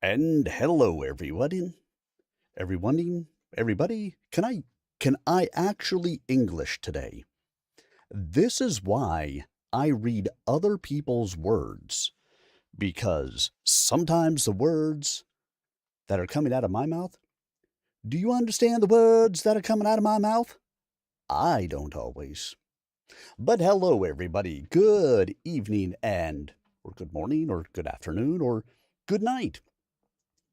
And hello, everyone. Everybody. Can I actually English today? This is why I read other people's words, because sometimes the words that are coming out of my mouth, do you understand the words that are coming out of my mouth? I don't always. But hello, everybody. Good evening or good morning or good afternoon or good night.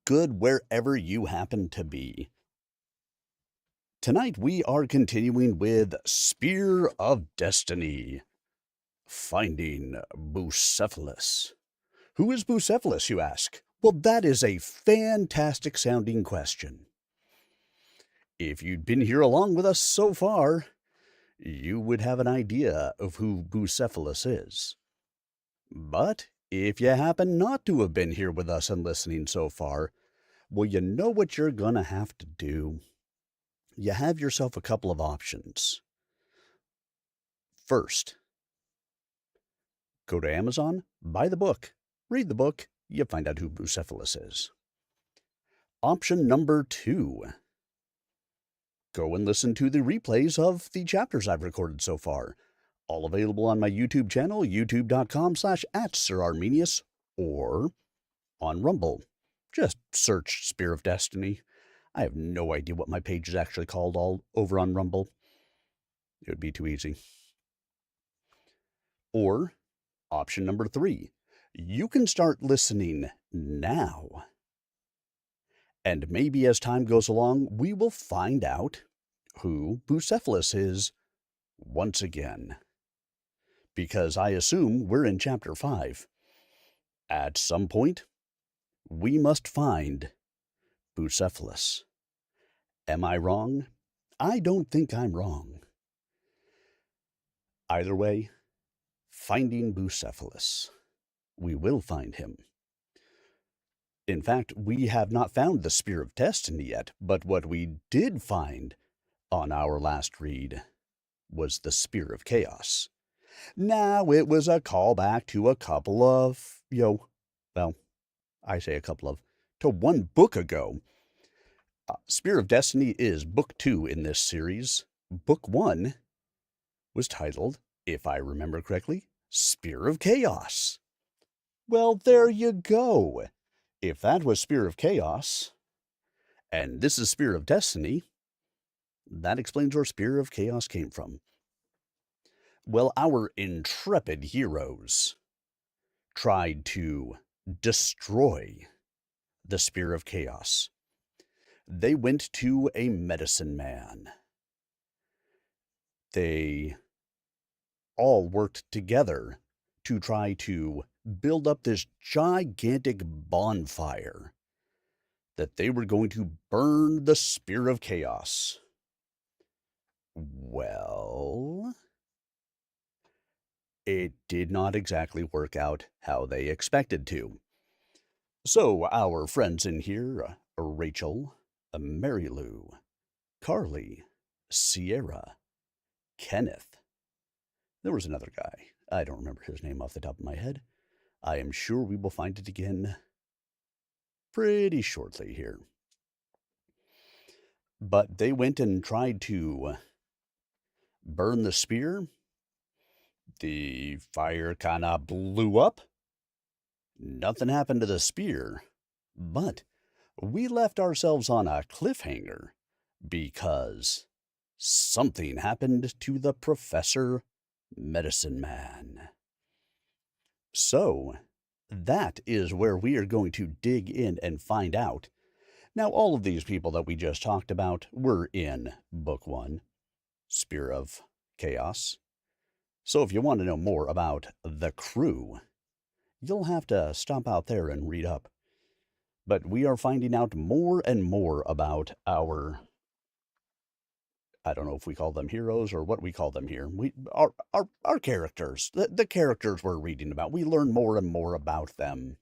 Good wherever you happen to be. Tonight we are continuing with Spear of Destiny, finding Bucephalus. Who is Bucephalus, you ask? Well, that is a fantastic sounding question. If you'd been here along with us so far, you would have an idea of who Bucephalus is. But if you happen not to have been here with us and listening so far, well, you know what you're gonna have to do. You have yourself a couple of options. First, go to Amazon, buy the book, read the book, you find out who Bucephalus is. Option number 2, go and listen to the replays of the chapters I've recorded so far. All available on my YouTube channel, youtube.com/@SirArminius, or on Rumble. Just search Spear of Destiny. I have no idea what my page is actually called all over on Rumble. It would be too easy. Or option number 3, you can start listening now. And maybe as time goes along, we will find out who Bucephalus is once again. Because I assume we're in chapter 5. At some point, we must find Bucephalus. Am I wrong? I don't think I'm wrong. Either way, finding Bucephalus. We will find him. In fact, we have not found the Spear of Destiny yet, but what we did find on our last read was the Spear of Chaos. Now, it was a callback to a couple of, I say a couple of, to one book ago. Spear of Destiny is book 2 in this series. Book 1 was titled, if I remember correctly, Spear of Chaos. Well, there you go. If that was Spear of Chaos, and this is Spear of Destiny, that explains where Spear of Chaos came from. Well, our intrepid heroes tried to destroy the Spear of Chaos. They went to a medicine man. They all worked together to try to build up this gigantic bonfire that they were going to burn the Spear of Chaos. Well, it did not exactly work out how they expected to. So our friends in here, Rachel, Mary Lou, Carly, Sierra, Kenneth. There was another guy. I don't remember his name off the top of my head. I am sure we will find it again pretty shortly here. But they went and tried to burn the spear. The fire kind of blew up. Nothing happened to the spear, but we left ourselves on a cliffhanger because something happened to the Professor Medicine Man. So, that is where we are going to dig in and find out. Now, all of these people that we just talked about were in Book 1, Spear of Chaos. So if you want to know more about the crew, you'll have to stop out there and read up. But we are finding out more and more about our, I don't know if we call them heroes or what we call them here. Our characters, the characters we're reading about. We learn more and more about them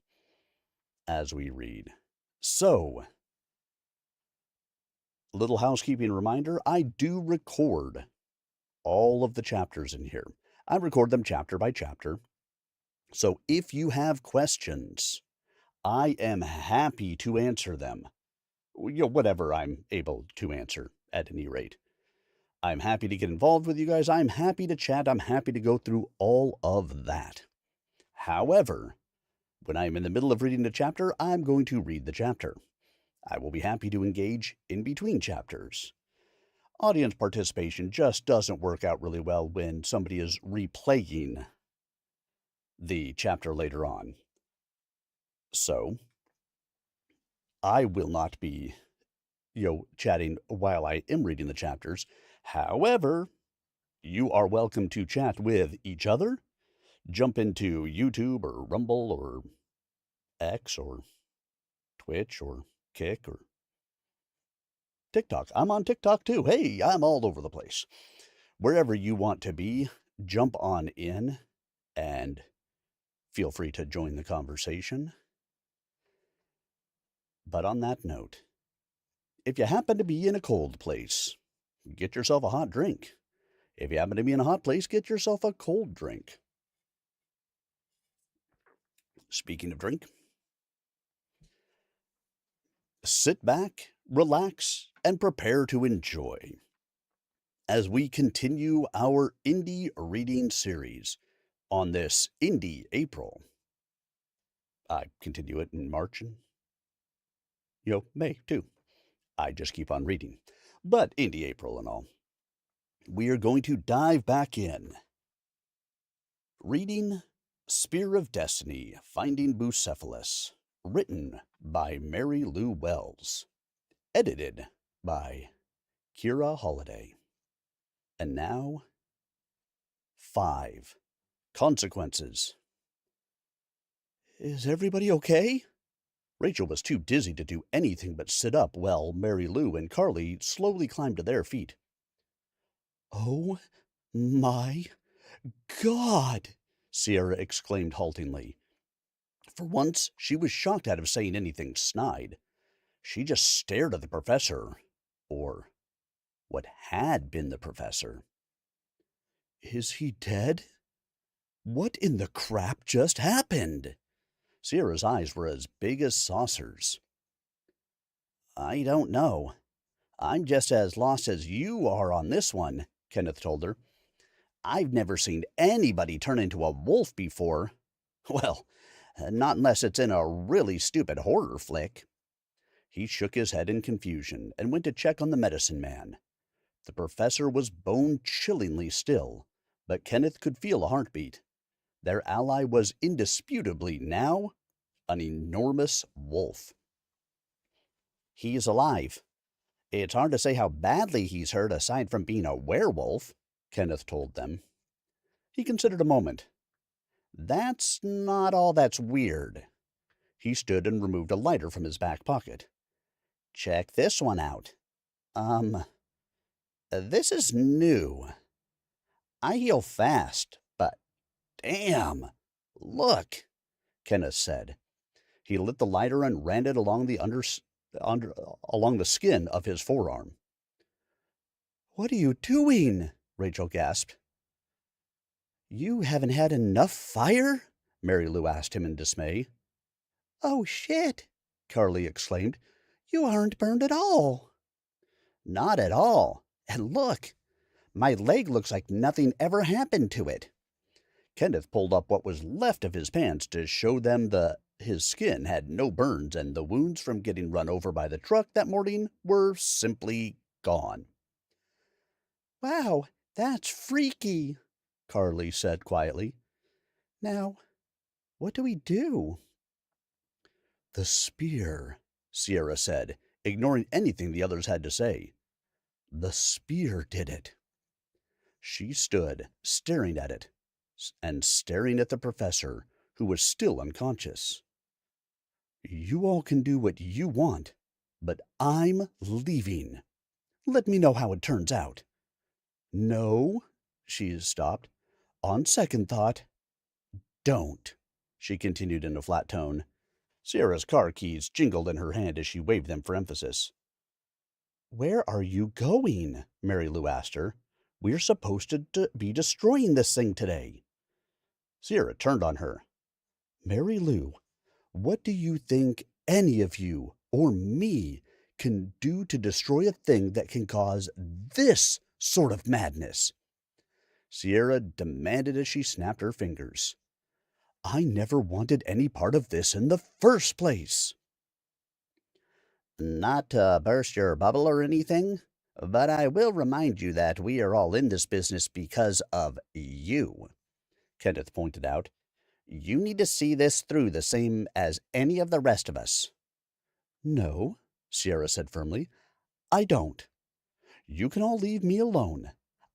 as we read. So, little housekeeping reminder, I do record all of the chapters in here. I record them chapter by chapter. So if you have questions, I am happy to answer them. Whatever I'm able to answer, at any rate. I'm happy to get involved with you guys. I'm happy to chat. I'm happy to go through all of that. However, when I'm in the middle of reading the chapter, I'm going to read the chapter. I will be happy to engage in between chapters. Audience participation just doesn't work out really well when somebody is replaying the chapter later on. So, I will not be, chatting while I am reading the chapters. However, you are welcome to chat with each other. Jump into YouTube or Rumble or X or Twitch or Kick or TikTok. I'm on TikTok too. Hey, I'm all over the place. Wherever you want to be, jump on in and feel free to join the conversation. But on that note, if you happen to be in a cold place, get yourself a hot drink. If you happen to be in a hot place, get yourself a cold drink. Speaking of drink, sit back, relax, and prepare to enjoy as we continue our indie reading series on this Indie April. I continue it in March and, May too. I just keep on reading. But Indie April and all. We are going to dive back in. Reading Spear of Destiny, Finding Bucephalus, written by Mary Lou Wells, edited by Kira Holiday. And now, 5 Consequences. Is everybody okay? Rachel was too dizzy to do anything but sit up while Mary Lou and Carly slowly climbed to their feet. Oh my God, Sierra exclaimed haltingly. For once, she was shocked out of saying anything snide. She just stared at the professor, or what had been the professor. Is he dead? What in the crap just happened? Sierra's eyes were as big as saucers. I don't know. I'm just as lost as you are on this one, Kenneth told her. I've never seen anybody turn into a wolf before. Well, not unless it's in a really stupid horror flick. He shook his head in confusion and went to check on the medicine man. The professor was bone-chillingly still, but Kenneth could feel a heartbeat. Their ally was indisputably now an enormous wolf. He's alive. It's hard to say how badly he's hurt aside from being a werewolf, Kenneth told them. He considered a moment. That's not all that's weird. He stood and removed a lighter from his back pocket. Check this one out. This is new. I heal fast, but damn, look, Kenneth said. He lit the lighter and ran it along along the skin of his forearm. What are you doing? Rachel gasped. You haven't had enough fire? Mary Lou asked him in dismay. Oh, shit, Carly exclaimed. You aren't burned at all. Not at all. And look, my leg looks like nothing ever happened to it. Kenneth pulled up what was left of his pants to show them his skin had no burns and the wounds from getting run over by the truck that morning were simply gone. Wow, that's freaky, Carly said quietly. Now, what do we do? The spear, Sierra said, ignoring anything the others had to say. The spear did it. She stood, staring at it, and staring at the professor, who was still unconscious. You all can do what you want, but I'm leaving. Let me know how it turns out. No, she stopped. On second thought, don't, she continued in a flat tone. Sierra's car keys jingled in her hand as she waved them for emphasis. Where are you going? Mary Lou asked her. We're supposed to be destroying this thing today. Sierra turned on her. Mary Lou, What do you think any of you or me can do to destroy a thing that can cause this sort of madness?" Sierra demanded as she snapped her fingers. "I never wanted any part of this in the first place." "Not to burst your bubble or anything, but I will remind you that we are all in this business because of you," Kenneth pointed out. "You need to see this through the same as any of the rest of us." "No," Sierra said firmly, "I don't. You can all leave me alone.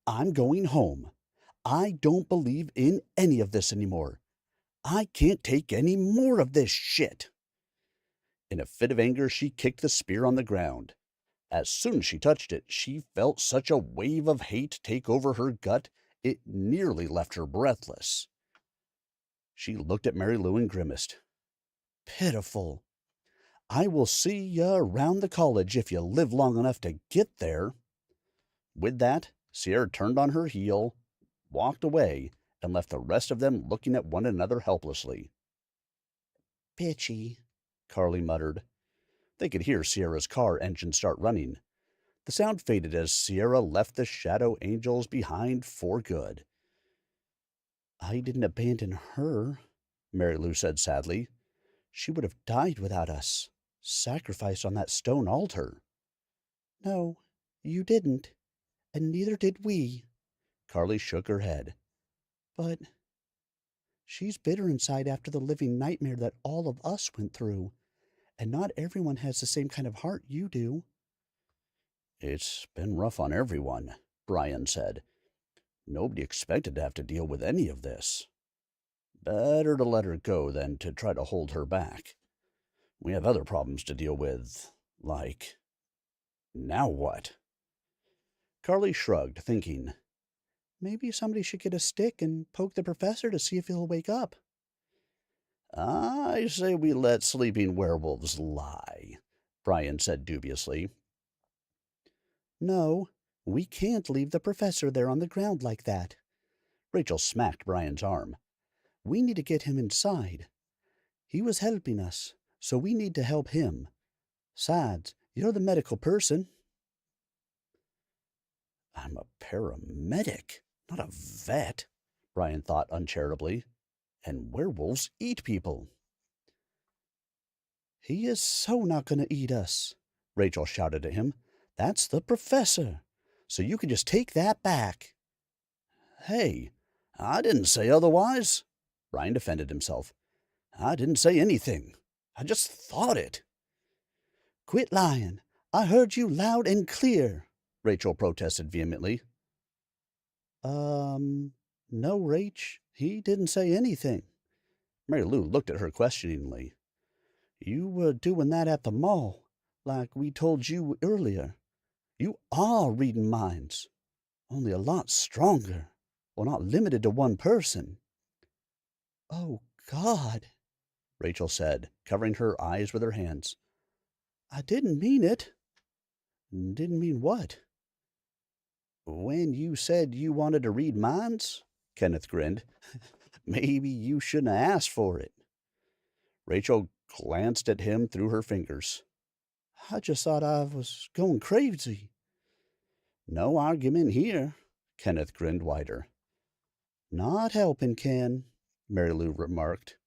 I'm going home. I don't believe in any of this anymore. I can't take any more of this shit." In a fit of anger, she kicked the spear on the ground. As soon as she touched it, she felt such a wave of hate take over her gut, it nearly left her breathless. She looked at Mary Lou and grimaced. "Pitiful. I will see ya around the college if you live long enough to get there." With that, Sierra turned on her heel, walked away, and left the rest of them looking at one another helplessly. "Bitchy," Carly muttered. They could hear Sierra's car engine start running. The sound faded as Sierra left the Shadow Angels behind for good. "I didn't abandon her," Mary Lou said sadly. "She would have died without us, sacrificed on that stone altar." "No, you didn't, and neither did we." Carly shook her head. "But she's bitter inside after the living nightmare that all of us went through, and not everyone has the same kind of heart you do." "It's been rough on everyone," Brian said. "Nobody expected to have to deal with any of this. Better to let her go than to try to hold her back. We have other problems to deal with, like... Now what?" Carly shrugged, thinking, maybe somebody should get a stick and poke the professor to see if he'll wake up. "I say we let sleeping werewolves lie," Brian said dubiously. "No, we can't leave the professor there on the ground like that." Rachel smacked Brian's arm. "We need to get him inside. He was helping us, so we need to help him. Besides, you're the medical person." "I'm a paramedic, not a vet," Brian thought uncharitably. "And werewolves eat people." "He is so not going to eat us," Rachel shouted at him. "That's the professor, so you can just take that back." "Hey, I didn't say otherwise," Brian defended himself. "I didn't say anything. I just thought it." "Quit lying. I heard you loud and clear," Rachel protested vehemently. No, Rach, he didn't say anything." Mary Lou looked at her questioningly. "You were doing that at the mall, like we told you earlier. You are reading minds, only a lot stronger, or not limited to one person." "Oh, God," Rachel said, covering her eyes with her hands. "I didn't mean it." "Didn't mean what?" "When you said you wanted to read minds," Kenneth grinned, "maybe you shouldn't have asked for it." Rachel glanced at him through her fingers. "I just thought I was going crazy." "No argument here," Kenneth grinned wider. "Not helping, Ken," Mary Lou remarked.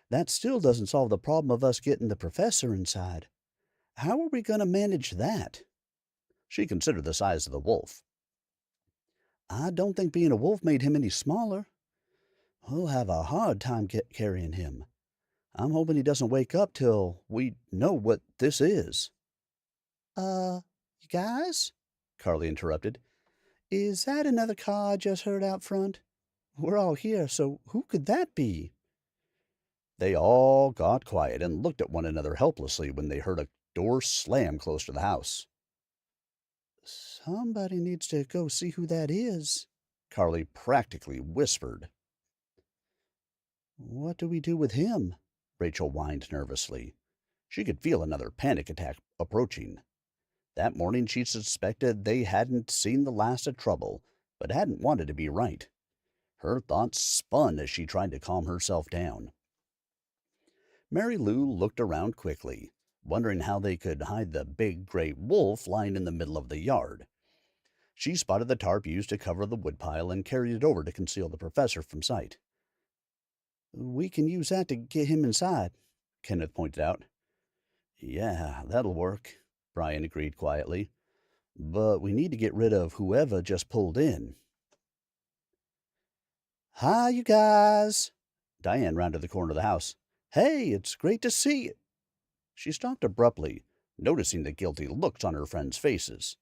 "That still doesn't solve the problem of us getting the professor inside. How are we going to manage that?" She considered the size of the wolf. "I don't think being a wolf made him any smaller. We'll have a hard time carrying him. I'm hoping he doesn't wake up till we know what this is." You guys?" Carly interrupted. "Is that another car I just heard out front? We're all here, so who could that be?" They all got quiet and looked at one another helplessly when they heard a door slam close to the house. "Somebody needs to go see who that is," Carly practically whispered. "What do we do with him?" Rachel whined nervously. She could feel another panic attack approaching. That morning she suspected they hadn't seen the last of trouble, but hadn't wanted to be right. Her thoughts spun as she tried to calm herself down. Mary Lou looked around quickly, wondering how they could hide the big gray wolf lying in the middle of the yard. She spotted the tarp used to cover the woodpile and carried it over to conceal the professor from sight. "We can use that to get him inside," Kenneth pointed out. "Yeah, that'll work," Brian agreed quietly. "But we need to get rid of whoever just pulled in." "Hi, you guys!" Diane rounded the corner of the house. "Hey, it's great to see you." She stopped abruptly, noticing the guilty looks on her friends' faces.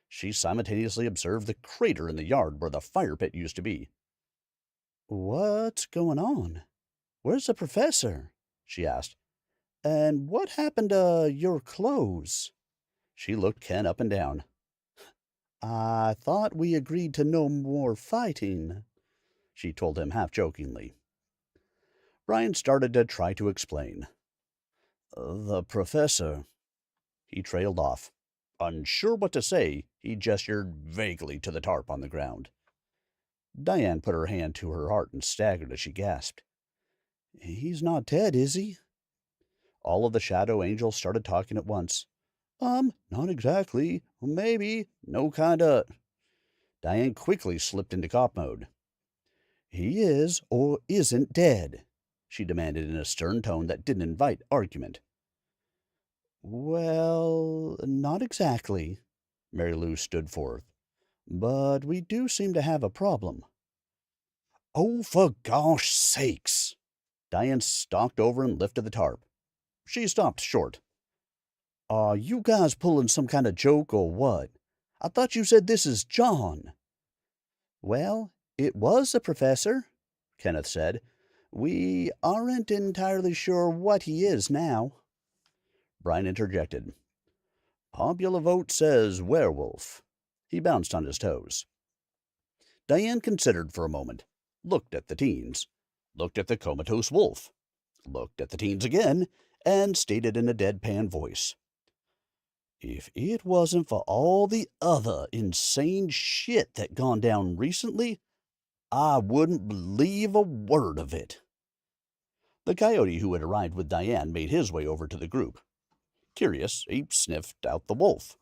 She simultaneously observed the crater in the yard where the fire pit used to be. "What's going on? Where's the professor?" she asked. "And what happened to your clothes?" She looked Ken up and down. "I thought we agreed to no more fighting," she told him half-jokingly. Brian started to try to explain. "The professor—" He trailed off. Unsure what to say, he gestured vaguely to the tarp on the ground. Diane put her hand to her heart and staggered as she gasped. "He's not dead, is he?" All of the shadow angels started talking at once. Not exactly. Maybe. No kinda." Diane quickly slipped into cop mode. "He is or isn't dead," she demanded in a stern tone that didn't invite argument. "Well, not exactly," Mary Lou stood forth. "But we do seem to have a problem." "Oh, for gosh sakes!" Diane stalked over and lifted the tarp. She stopped short. "Are you guys pulling some kind of joke or what? I thought you said this is John." "Well, it was the professor," Kenneth said. "We aren't entirely sure what he is now." Brian interjected. "Popular vote says werewolf." He bounced on his toes. Diane considered for a moment, looked at the teens, looked at the comatose wolf, looked at the teens again, and stated in a deadpan voice, "If it wasn't for all the other insane shit that gone down recently, I wouldn't believe a word of it." The coyote who had arrived with Diane made his way over to the group. Curious, he sniffed out the wolf.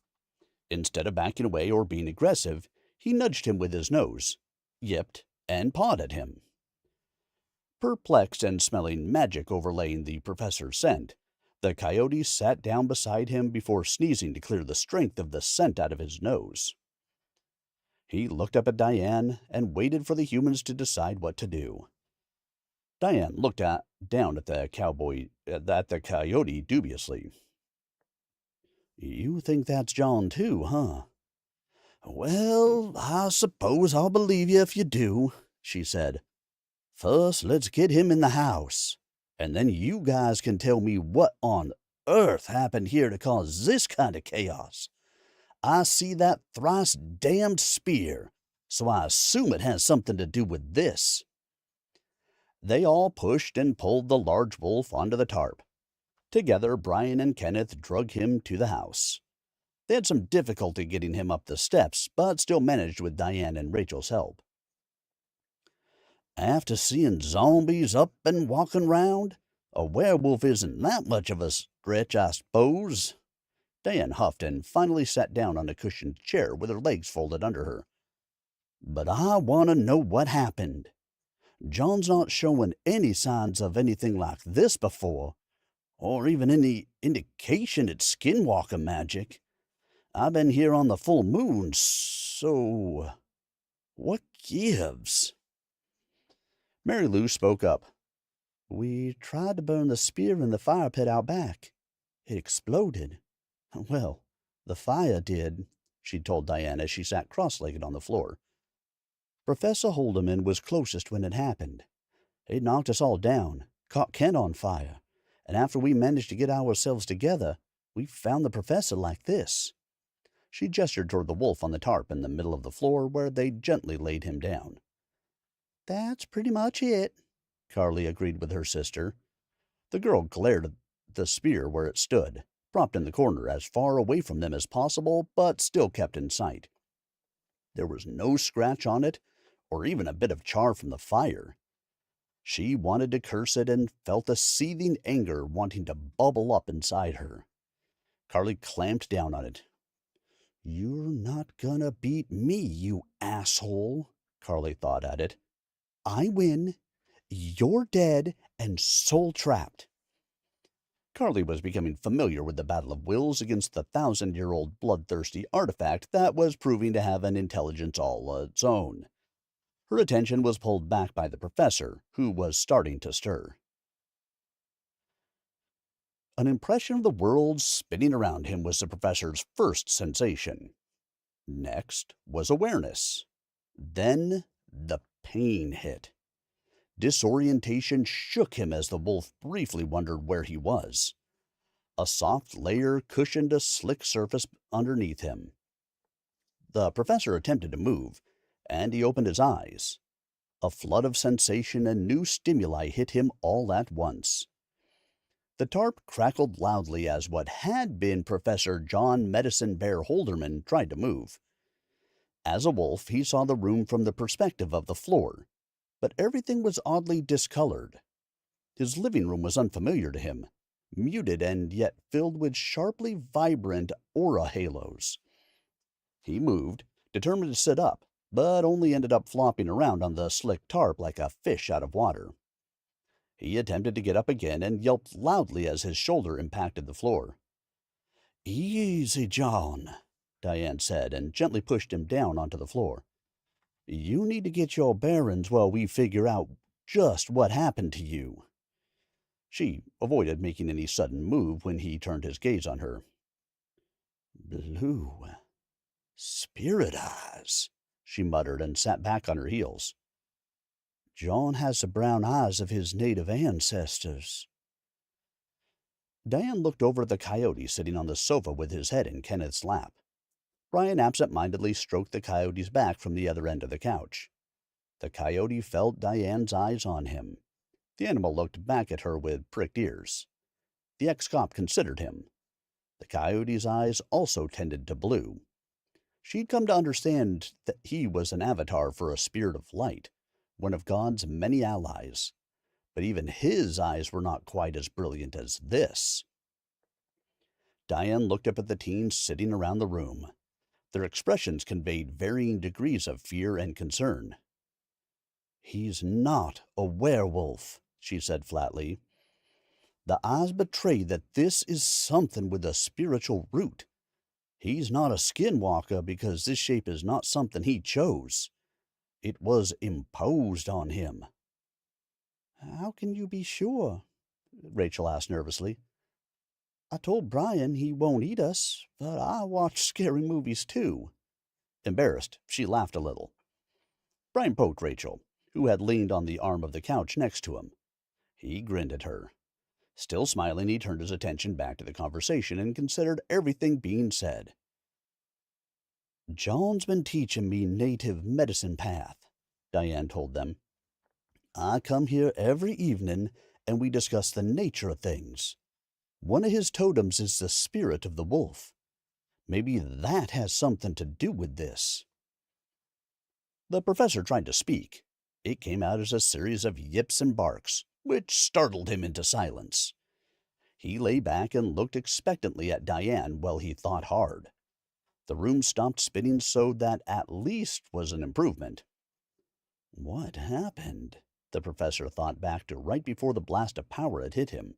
Instead of backing away or being aggressive, he nudged him with his nose, yipped, and pawed at him. Perplexed and smelling magic overlaying the professor's scent, the coyote sat down beside him before sneezing to clear the strength of the scent out of his nose. He looked up at Diane and waited for the humans to decide what to do. Diane looked down at the coyote dubiously. "You think that's John too, huh?" "Well, I suppose I'll believe you if you do," she said. "First, let's get him in the house, and then you guys can tell me what on earth happened here to cause this kind of chaos. I see that thrice damned spear, so I assume it has something to do with this." They all pushed and pulled the large wolf onto the tarp. Together, Brian and Kenneth drug him to the house. They had some difficulty getting him up the steps, but still managed with Diane and Rachel's help. "After seeing zombies up and walking round, a werewolf isn't that much of a stretch, I suppose." Diane huffed and finally sat down on a cushioned chair with her legs folded under her. "But I want to know what happened. John's not showing any signs of anything like this before, or even any indication it's skinwalker magic. I've been here on the full moon, so what gives?" Mary Lou spoke up. "We tried to burn the spear in the fire pit out back. It exploded. Well, the fire did," she told Diane as she sat cross-legged on the floor. "Professor Holdeman was closest when it happened. It knocked us all down, caught Ken on fire, and after we managed to get ourselves together, we found the professor like this." She gestured toward the wolf on the tarp in the middle of the floor where they gently laid him down. "That's pretty much it," Carly agreed with her sister. The girl glared at the spear where it stood, propped in the corner as far away from them as possible, but still kept in sight. There was no scratch on it, or even a bit of char from the fire. She wanted to curse it and felt a seething anger wanting to bubble up inside her. Carly clamped down on it. "You're not gonna beat me, you asshole," Carly thought at it. "I win, you're dead, and soul trapped." Carly was becoming familiar with the battle of wills against the 1,000-year-old bloodthirsty artifact that was proving to have an intelligence all its own. Her attention was pulled back by the professor, who was starting to stir. An impression of the world spinning around him was the professor's first sensation. Next was awareness. Then the pain hit. Disorientation shook him as the wolf briefly wondered where he was. A soft layer cushioned a slick surface underneath him. The professor attempted to move, and he opened his eyes. A flood of sensation and new stimuli hit him all at once. The tarp crackled loudly as what had been Professor John Medicine Bear Holderman tried to move. As a wolf, he saw the room from the perspective of the floor, but everything was oddly discolored. His living room was unfamiliar to him, muted and yet filled with sharply vibrant aura halos. He moved, determined to sit up, but only ended up flopping around on the slick tarp like a fish out of water. He attempted to get up again and yelped loudly as his shoulder impacted the floor. "Easy, John," Diane said, and gently pushed him down onto the floor. "You need to get your bearings while we figure out just what happened to you." She avoided making any sudden move when he turned his gaze on her. "Blue spirit eyes," she muttered and sat back on her heels. "John has the brown eyes of his native ancestors." Diane looked over at the coyote sitting on the sofa with his head in Kenneth's lap. Brian absent-mindedly stroked the coyote's back from the other end of the couch. The coyote felt Diane's eyes on him. The animal looked back at her with pricked ears. The ex-cop considered him. The coyote's eyes also tended to blue. She'd come to understand that he was an avatar for a spirit of light, one of God's many allies. But even his eyes were not quite as brilliant as this. Diane looked up at the teens sitting around the room. Their expressions conveyed varying degrees of fear and concern. "He's not a werewolf," she said flatly. "The eyes betray that this is something with a spiritual root. He's not a skinwalker because this shape is not something he chose. It was imposed on him." "How can you be sure?" Rachel asked nervously. "I told Brian he won't eat us, but I watch scary movies too." Embarrassed, she laughed a little. Brian poked Rachel, who had leaned on the arm of the couch next to him. He grinned at her. Still smiling, he turned his attention back to the conversation and considered everything being said. "John's been teaching me native medicine path," Diane told them. "I come here every evening and we discuss the nature of things. One of his totems is the spirit of the wolf. Maybe that has something to do with this." The professor tried to speak. It came out as a series of yips and barks, which startled him into silence. He lay back and looked expectantly at Diane while he thought hard. The room stopped spinning, so that at least was an improvement. What happened? The professor thought back to right before the blast of power had hit him.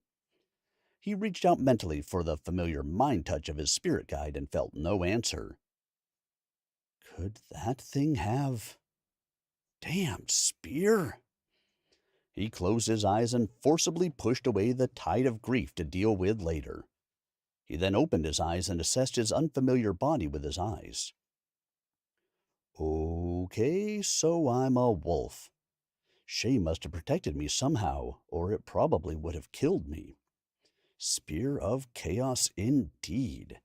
He reached out mentally for the familiar mind touch of his spirit guide and felt no answer. Could that thing have... Damned spear? He closed his eyes and forcibly pushed away the tide of grief to deal with later. He then opened his eyes and assessed his unfamiliar body with his eyes. Okay, so I'm a wolf. Shay must have protected me somehow, or it probably would have killed me. Spear of chaos indeed.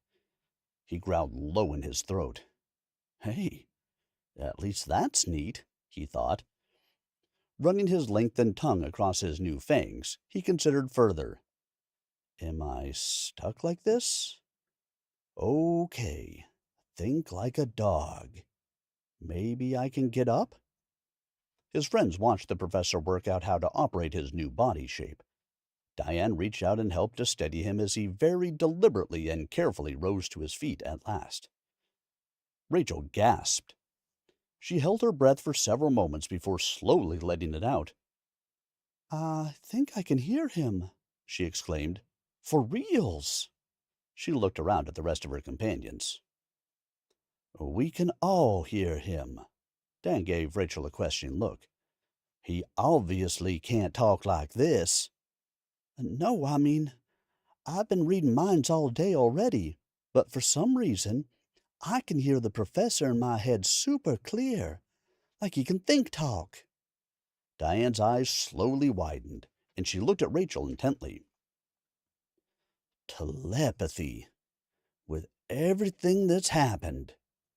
He growled low in his throat. Hey, at least that's neat, he thought. Running his lengthened tongue across his new fangs, he considered further. Am I stuck like this? Okay, think like a dog. Maybe I can get up? His friends watched the professor work out how to operate his new body shape. Diane reached out and helped to steady him as he very deliberately and carefully rose to his feet at last. Rachel gasped. She held her breath for several moments before slowly letting it out. "I think I can hear him," she exclaimed. "For reals." She looked around at the rest of her companions. "We can all hear him." Dan gave Rachel a questioning look. "He obviously can't talk like this." "No, I mean, I've been reading minds all day already, but for some reason, I can hear the professor in my head super clear, like he can talk." Diane's eyes slowly widened, and she looked at Rachel intently. "Telepathy. With everything that's happened,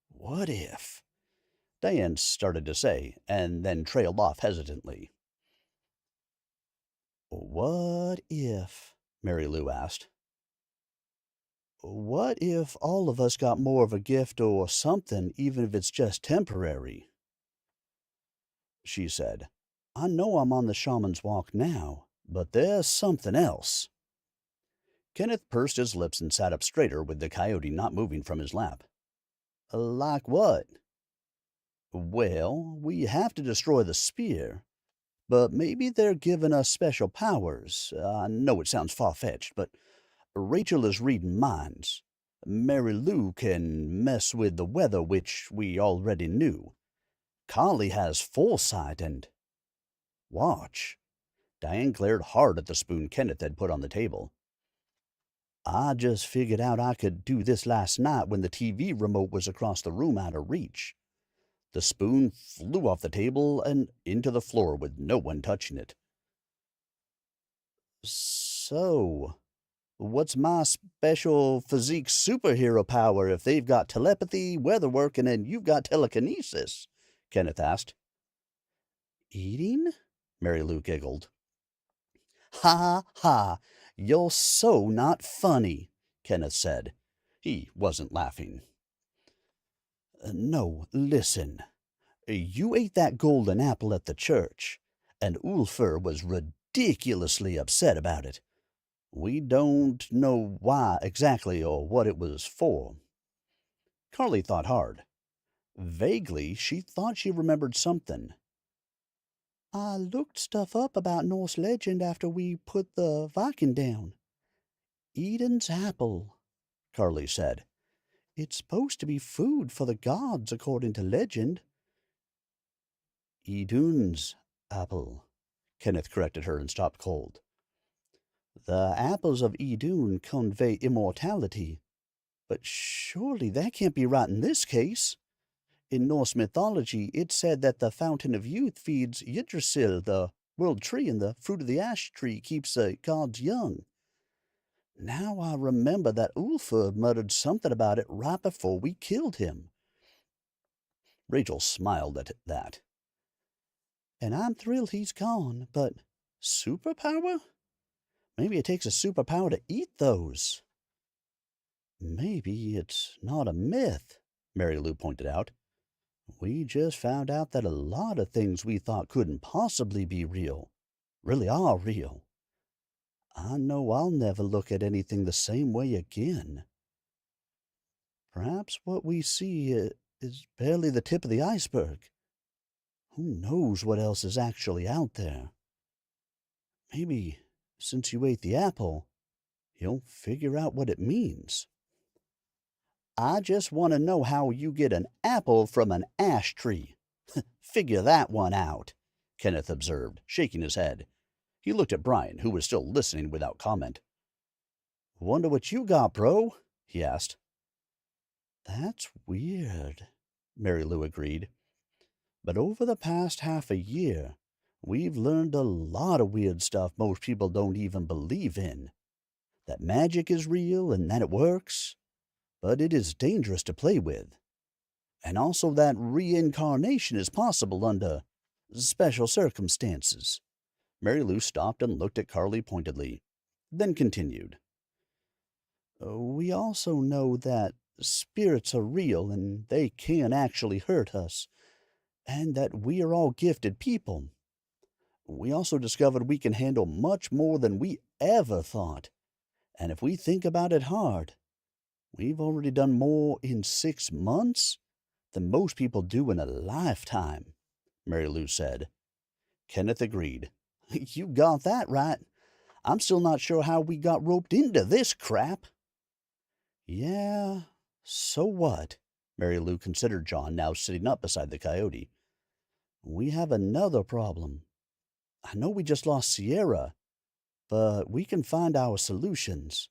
what if?" Diane started to say, and then trailed off hesitantly. "What if?" Mary Lou asked. "What if all of us got more of a gift or something, even if it's just temporary?" She said. "I know I'm on the shaman's walk now, but there's something else." Kenneth pursed his lips and sat up straighter with the coyote not moving from his lap. "Like what?" "Well, we have to destroy the spear, but maybe they're giving us special powers. I know it sounds far-fetched, but Rachel is reading minds. Mary Lou can mess with the weather, which we already knew. Carly has foresight and—" "Watch." Diane glared hard at the spoon Kenneth had put on the table. "I just figured out I could do this last night when the TV remote was across the room out of reach." The spoon flew off the table and into the floor with no one touching it. "So, what's my special physique superhero power if they've got telepathy, weatherworking, and you've got telekinesis?" Kenneth asked. "Eating?" Mary Lou giggled. "Ha ha! You're so not funny," Kenneth said. He wasn't laughing. "No, listen. You ate that golden apple at the church, and Ulfur was ridiculously upset about it. We don't know why exactly or what it was for." Carly thought hard. Vaguely, she thought she remembered something. "I looked stuff up about Norse legend after we put the Viking down. Eden's apple," Carly said. "It's supposed to be food for the gods, according to legend." "Idun's apple," Kenneth corrected her and stopped cold. "The apples of Idun convey immortality, but surely that can't be right in this case. In Norse mythology, it's said that the Fountain of Youth feeds Yggdrasil, the world tree, and the fruit of the ash tree keeps the gods young. Now I remember that Ulfur muttered something about it right before we killed him." Rachel smiled at that. "And I'm thrilled he's gone, but superpower? Maybe it takes a superpower to eat those." "Maybe it's not a myth," Mary Lou pointed out. "We just found out that a lot of things we thought couldn't possibly be real really are real. I know I'll never look at anything the same way again. Perhaps what we see is barely the tip of the iceberg. Who knows what else is actually out there? Maybe, since you ate the apple, you'll figure out what it means." "I just want to know how you get an apple from an ash tree. Figure that one out," Kenneth observed, shaking his head. He looked at Brian, who was still listening without comment. "Wonder what you got, bro?" he asked. "That's weird," Mary Lou agreed. "But over the past half a year, we've learned a lot of weird stuff most people don't even believe in. That magic is real and that it works, but it is dangerous to play with. And also that reincarnation is possible under special circumstances." Mary Lou stopped and looked at Carly pointedly, then continued. "We also know that spirits are real and they can actually hurt us. and that we are all gifted people. We also discovered we can handle much more than we ever thought. And if we think about it hard, we've already done more in 6 months than most people do in a lifetime, Mary Lou said. Kenneth agreed. You got that right. I'm still not sure how we got roped into this crap. Yeah, so what? Mary Lou considered John, now sitting up beside the coyote. We have another problem. I know we just lost Sierra, but we can find our solutions.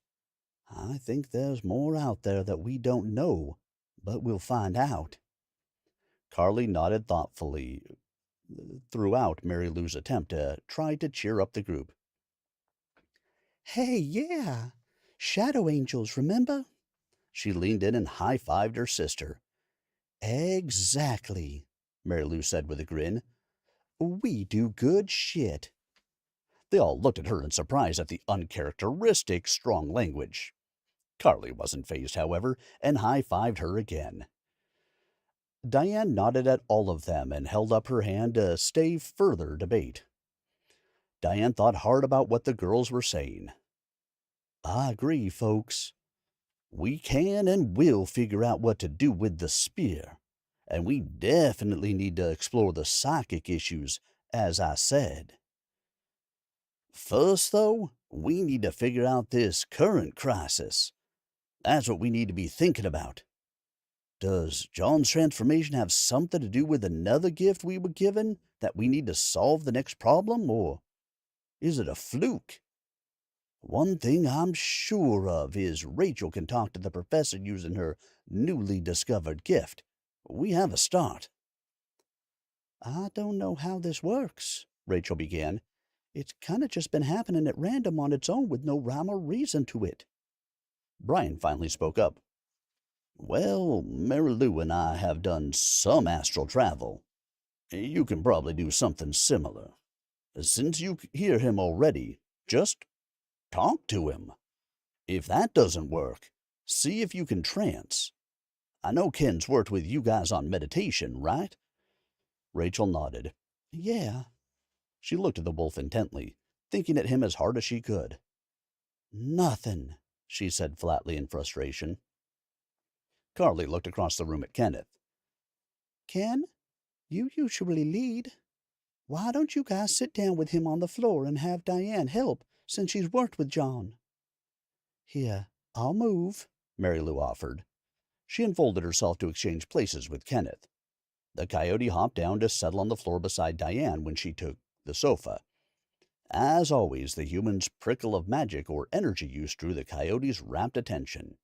I think there's more out there that we don't know, but we'll find out. Carly nodded thoughtfully throughout Mary Lou's attempt to try to cheer up the group. Hey, yeah, shadow angels, remember? She leaned in and high-fived her sister. Exactly, Mary Lou said with a grin. We do good shit. They all looked at her in surprise at the uncharacteristic strong language. Carly wasn't fazed, however, and high-fived her again. Diane nodded at all of them and held up her hand to stay further debate. Diane thought hard about what the girls were saying. I agree, folks. We can and will figure out what to do with the spear, and we definitely need to explore the psychic issues, as I said. First, though, we need to figure out this current crisis. That's what we need to be thinking about. Does John's transformation have something to do with another gift we were given that we need to solve the next problem, or is it a fluke? One thing I'm sure of is Rachel can talk to the professor using her newly discovered gift. We have a start. I don't know how this works, Rachel began. It's kind of just been happening at random on its own with no rhyme or reason to it. Brian finally spoke up. Well, Mary Lou and I have done some astral travel. You can probably do something similar. Since you hear him already, just talk to him. If that doesn't work, see if you can trance. I know Ken's worked with you guys on meditation, right? Rachel nodded. Yeah. She looked at the wolf intently, thinking at him as hard as she could. Nothing, she said flatly in frustration. Carly looked across the room at Kenneth. Ken, you usually lead. Why don't you guys sit down with him on the floor and have Diane help, since she's worked with John? Here, I'll move, Mary Lou offered. She unfolded herself to exchange places with Kenneth. The coyote hopped down to settle on the floor beside Diane when she took the sofa. As always, the human's prickle of magic or energy use drew the coyote's rapt attention.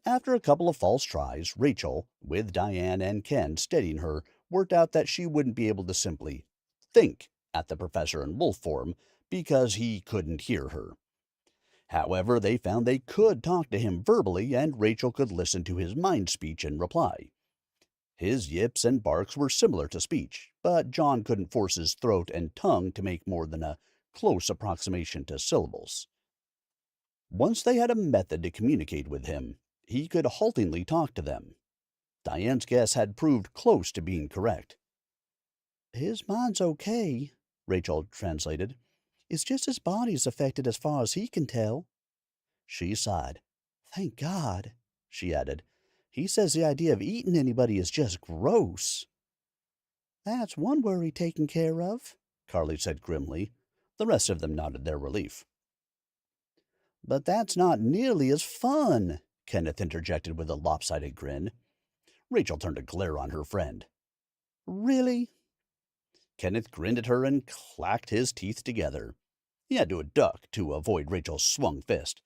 After a couple of false tries, Rachel, with Diane and Ken steadying her, worked out that she wouldn't be able to simply think at the professor in wolf form because he couldn't hear her. However, they found they could talk to him verbally, and Rachel could listen to his mind speech in reply. His yips and barks were similar to speech, but John couldn't force his throat and tongue to make more than a close approximation to syllables. Once they had a method to communicate with him, he could haltingly talk to them. Diane's guess had proved close to being correct. His mind's okay, Rachel translated. It's just his body's affected as far as he can tell. She sighed. Thank God, she added. He says the idea of eating anybody is just gross. That's one worry taken care of, Carly said grimly. The rest of them nodded their relief. But that's not nearly as fun, Kenneth interjected with a lopsided grin. Rachel turned to glare on her friend. Really? Kenneth grinned at her and clacked his teeth together. He had to duck to avoid Rachel's swung fist.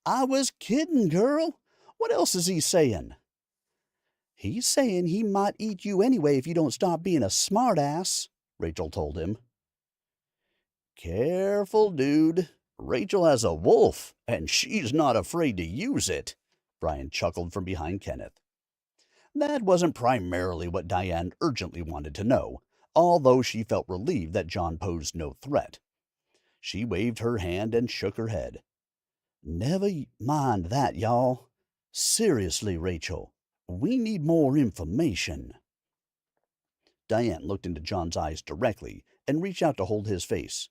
I was kidding, girl. What else is he saying? He's saying he might eat you anyway if you don't stop being a smartass, Rachel told him. Careful, dude. Rachel has a wolf, and she's not afraid to use it, Brian chuckled from behind Kenneth. That wasn't primarily what Diane urgently wanted to know, although she felt relieved that John posed no threat. She waved her hand and shook her head. Never mind that, y'all. Seriously, Rachel, we need more information. Diane looked into John's eyes directly and reached out to hold his face.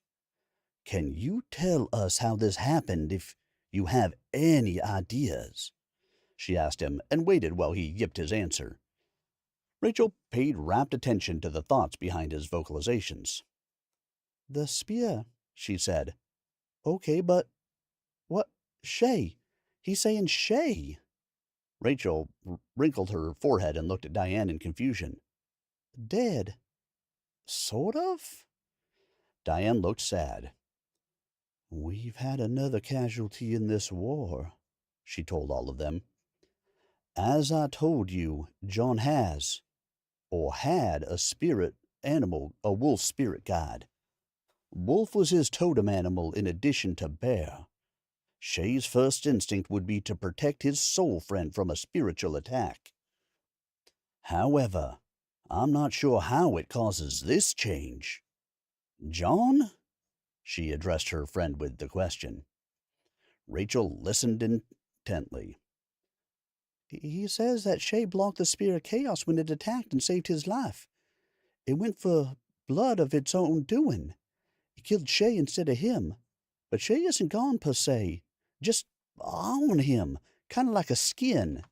"Can you tell us how this happened if you have any ideas?" she asked him, and waited while he yipped his answer. Rachel paid rapt attention to the thoughts behind his vocalizations. "The spear," she said. "Okay, but what? Shay. He's saying Shay." Rachel wrinkled her forehead and looked at Diane in confusion. "Dead. Sort of?" Diane looked sad. "We've had another casualty in this war," she told all of them. "As I told you, John has, or had, a spirit animal, a wolf spirit guide. Wolf was his totem animal in addition to bear. Shay's first instinct would be to protect his soul friend from a spiritual attack. However, I'm not sure how it causes this change. John?" She addressed her friend with the question. Rachel listened intently. "He says that Shay blocked the spear of chaos when it attacked and saved his life. It went for blood of its own doing. It killed Shay instead of him. But Shay isn't gone per se. Just on him, kind of like a skin.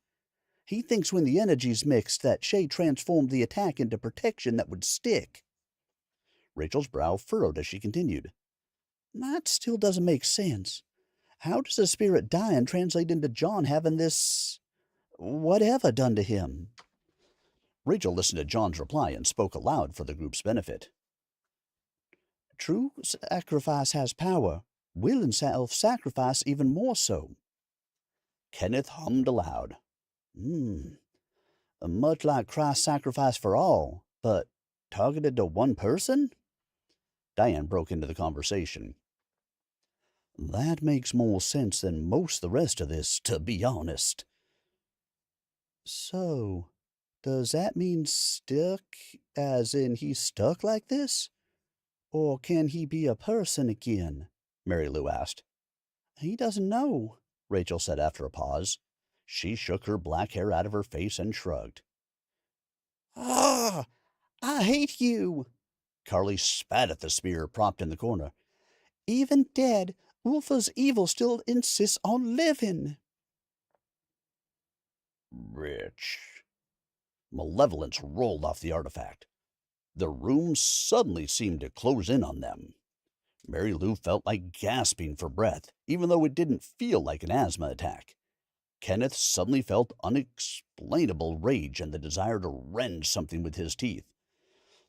He thinks when the energy's mixed that Shay transformed the attack into protection that would stick." Rachel's brow furrowed as she continued. "That still doesn't make sense. How does the spirit dying translate into John having this whatever done to him?" Rachel listened to John's reply and spoke aloud for the group's benefit. "True sacrifice has power. Will and self-sacrifice even more so." Kenneth hummed aloud. Much like Christ's sacrifice for all, but targeted to one person?" Diane broke into the conversation. "That makes more sense than most of the rest of this, to be honest." "So, does that mean stuck, as in he's stuck like this? Or can he be a person again?" Mary Lou asked. "He doesn't know," Rachel said after a pause. She shook her black hair out of her face and shrugged. "Ah, I hate you!" Carly spat at the spear propped in the corner. "Even dead, Ulfa's evil still insists on living." "Rich." Malevolence rolled off the artifact. The room suddenly seemed to close in on them. Mary Lou felt like gasping for breath, even though it didn't feel like an asthma attack. Kenneth suddenly felt unexplainable rage and the desire to rend something with his teeth.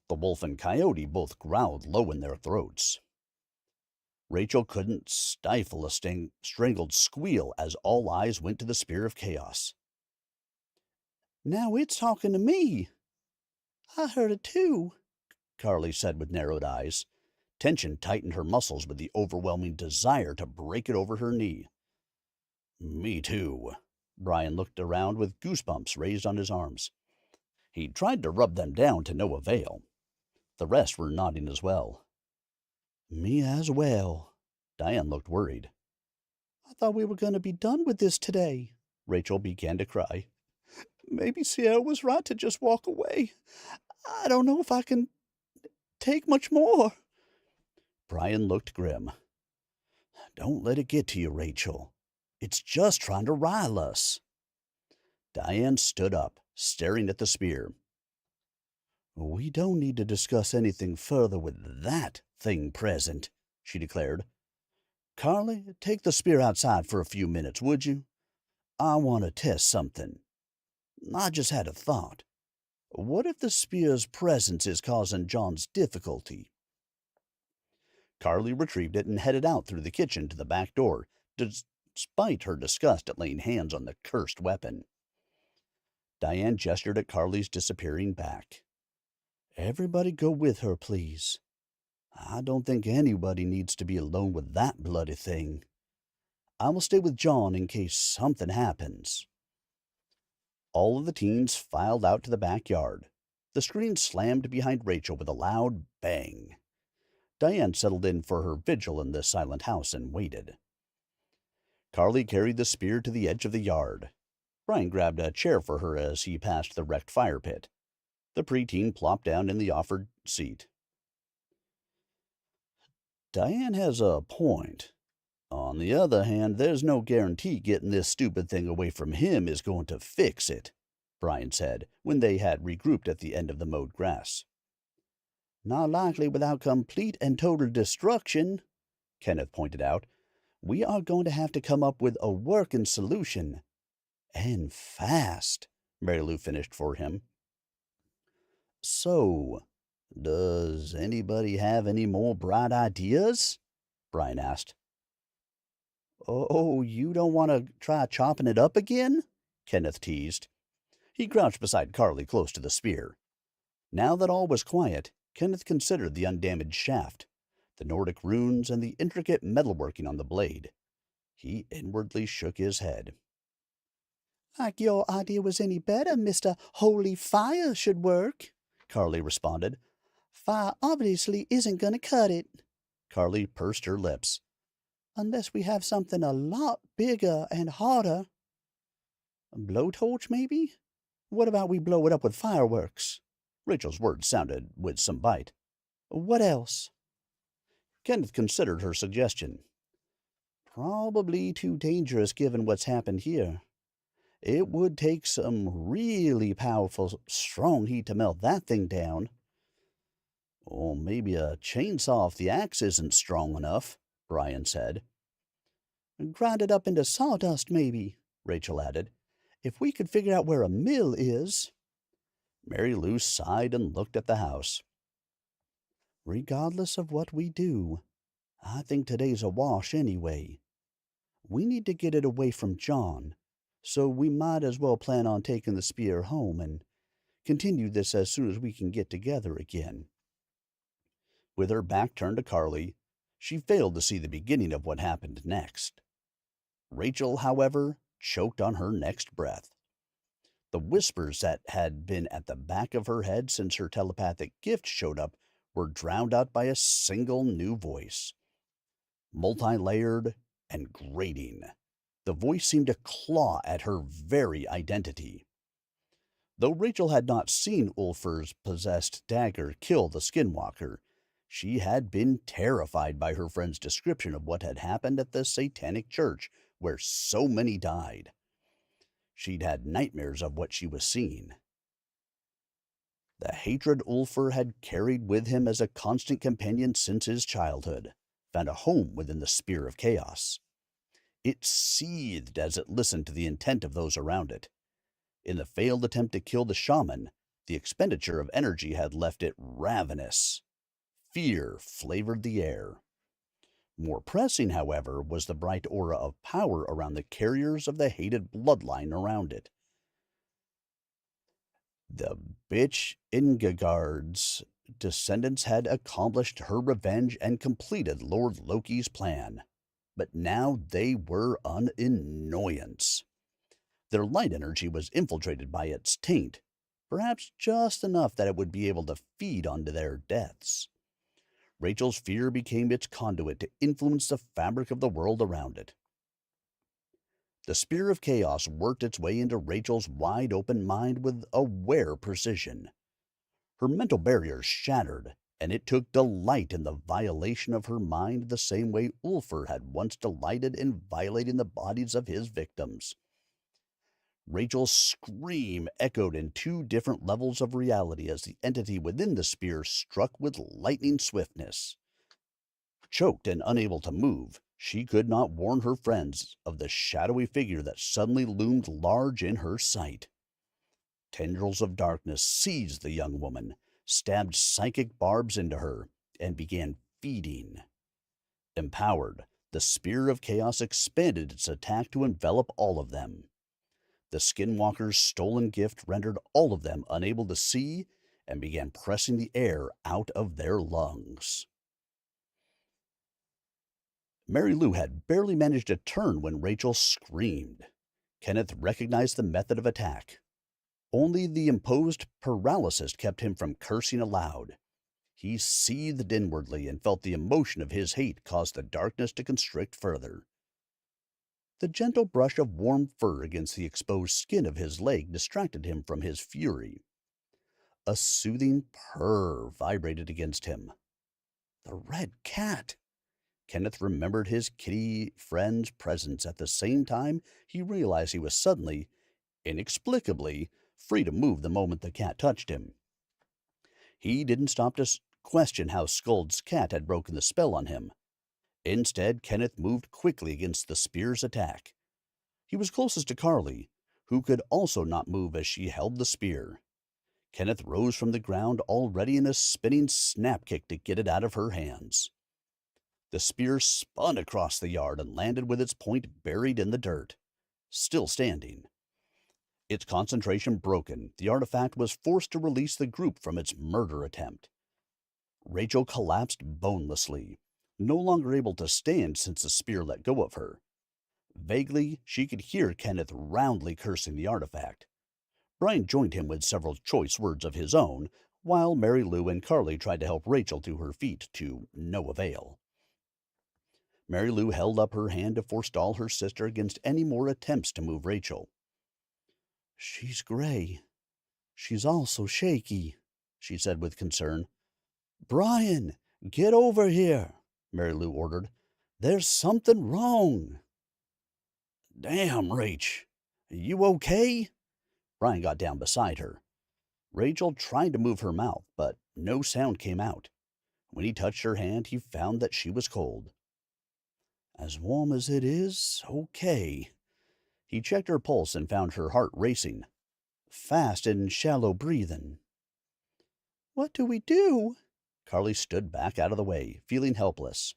The wolf and coyote both growled low in their throats. Rachel couldn't stifle a strangled squeal as all eyes went to the spear of chaos. "Now it's talking to me. I heard it too," Carly said with narrowed eyes. Tension tightened her muscles with the overwhelming desire to break it over her knee. "Me too." Brian looked around with goosebumps raised on his arms. He tried to rub them down to no avail. The rest were nodding as well. "Me as well." Diane looked worried. "I thought we were going to be done with this today." Rachel began to cry. "Maybe Sierra was right to just walk away. I don't know if I can take much more." Brian looked grim. "Don't let it get to you, Rachel. It's just trying to rile us." Diane stood up, staring at the spear. "We don't need to discuss anything further with that thing present," she declared. "Carly, take the spear outside for a few minutes, would you? I want to test something. I just had a thought. What if the spear's presence is causing John's difficulty?" Carly retrieved it and headed out through the kitchen to the back door, despite her disgust at laying hands on the cursed weapon. Diane gestured at Carly's disappearing back. "Everybody go with her, please. I don't think anybody needs to be alone with that bloody thing. I will stay with John in case something happens." All of the teens filed out to the backyard. The screen slammed behind Rachel with a loud bang. Diane settled in for her vigil in the silent house and waited. Carly carried the spear to the edge of the yard. Brian grabbed a chair for her as he passed the wrecked fire pit. The preteen plopped down in the offered seat. Diane has a point. On the other hand, there's no guarantee getting this stupid thing away from him is going to fix it, Brian said, when they had regrouped at the end of the mowed grass. Not likely without complete and total destruction, Kenneth pointed out. We are going to have to come up with a working solution. And fast, Mary Lou finished for him. So, does anybody have any more bright ideas? Brian asked. Oh, you don't want to try chopping it up again? Kenneth teased. He crouched beside Carly close to the spear. Now that all was quiet, Kenneth considered the undamaged shaft, the Nordic runes, and the intricate metalworking on the blade. He inwardly shook his head. Like your idea was any better, Mr. Holy Fire should work, Carly responded. Fire obviously isn't going to cut it. Carly pursed her lips. Unless we have something a lot bigger and harder. A blowtorch, maybe? What about we blow it up with fireworks? Rachel's words sounded with some bite. What else? Kenneth considered her suggestion. Probably too dangerous given what's happened here. It would take some really powerful, strong heat to melt that thing down. Or maybe a chainsaw if the axe isn't strong enough, Brian said. Grind it up into sawdust, maybe, Rachel added. If we could figure out where a mill is. Mary Lou sighed and looked at the house. Regardless of what we do, I think today's a wash anyway. We need to get it away from John, so we might as well plan on taking the spear home and continue this as soon as we can get together again. With her back turned to Carly, she failed to see the beginning of what happened next. Rachel, however, choked on her next breath. The whispers that had been at the back of her head since her telepathic gift showed up were drowned out by a single new voice. Multi-layered and grating, the voice seemed to claw at her very identity. Though Rachel had not seen Ulfr's possessed dagger kill the skinwalker, she had been terrified by her friend's description of what had happened at the satanic church where so many died. She'd had nightmares of what she was seeing. The hatred Ulfr had carried with him as a constant companion since his childhood found a home within the Spear of Chaos. It seethed as it listened to the intent of those around it. In the failed attempt to kill the shaman, the expenditure of energy had left it ravenous. Fear flavored the air. More pressing, however, was the bright aura of power around the carriers of the hated bloodline around it. The bitch Ingegard's descendants had accomplished her revenge and completed Lord Loki's plan, but now they were an annoyance. Their light energy was infiltrated by its taint, perhaps just enough that it would be able to feed onto their deaths. Rachel's fear became its conduit to influence the fabric of the world around it. The Spear of Chaos worked its way into Rachel's wide-open mind with aware precision. Her mental barriers shattered, and it took delight in the violation of her mind the same way Ulfr had once delighted in violating the bodies of his victims. Rachel's scream echoed in two different levels of reality as the entity within the spear struck with lightning swiftness. Choked and unable to move, she could not warn her friends of the shadowy figure that suddenly loomed large in her sight. Tendrils of darkness seized the young woman, stabbed psychic barbs into her, and began feeding. Empowered, the Spear of Chaos expanded its attack to envelop all of them. The Skinwalker's stolen gift rendered all of them unable to see and began pressing the air out of their lungs. Mary Lou had barely managed to turn when Rachel screamed. Kenneth recognized the method of attack. Only the imposed paralysis kept him from cursing aloud. He seethed inwardly and felt the emotion of his hate cause the darkness to constrict further. The gentle brush of warm fur against the exposed skin of his leg distracted him from his fury. A soothing purr vibrated against him. The red cat! Kenneth remembered his kitty friend's presence at the same time he realized he was suddenly, inexplicably, free to move the moment the cat touched him. He didn't stop to question how Skuld's cat had broken the spell on him. Instead, Kenneth moved quickly against the spear's attack. He was closest to Carly, who could also not move as she held the spear. Kenneth rose from the ground, already in a spinning snap kick to get it out of her hands. The spear spun across the yard and landed with its point buried in the dirt, still standing. Its concentration broken, the artifact was forced to release the group from its murder attempt. Rachel collapsed bonelessly, no longer able to stand since the spear let go of her. Vaguely, she could hear Kenneth roundly cursing the artifact. Brian joined him with several choice words of his own, while Mary Lou and Carly tried to help Rachel to her feet, to no avail. Mary Lou held up her hand to forestall her sister against any more attempts to move Rachel. "She's gray. She's also shaky," she said with concern. "Brian, get over here," Mary Lou ordered. "There's something wrong." "Damn, Rach. You okay?" Brian got down beside her. Rachel tried to move her mouth, but no sound came out. When he touched her hand, he found that she was cold. "As warm as it is, okay." He checked her pulse and found her heart racing, fast and shallow breathing. "What do we do?" Carly stood back out of the way, feeling helpless.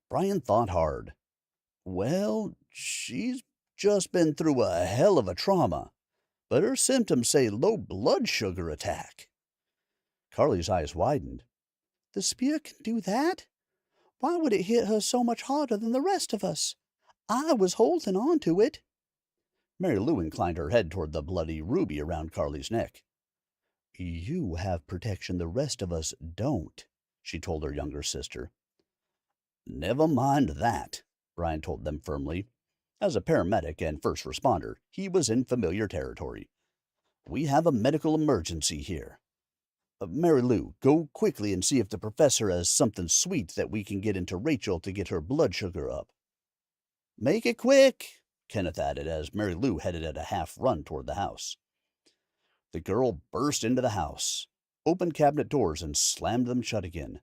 Brian thought hard. "Well, she's just been through a hell of a trauma, but her symptoms say low blood sugar attack." Carly's eyes widened. "The spear can do that? Why would it hit her so much harder than the rest of us? I was holding on to it." Mary Lou inclined her head toward the bloody ruby around Carly's neck. "You have protection the rest of us don't," she told her younger sister. "Never mind that," Brian told them firmly. As a paramedic and first responder, he was in familiar territory. "We have a medical emergency here. Mary Lou, go quickly and see if the professor has something sweet that we can get into Rachel to get her blood sugar up." "Make it quick," Kenneth added as Mary Lou headed at a half run toward the house. The girl burst into the house, opened cabinet doors, and slammed them shut again.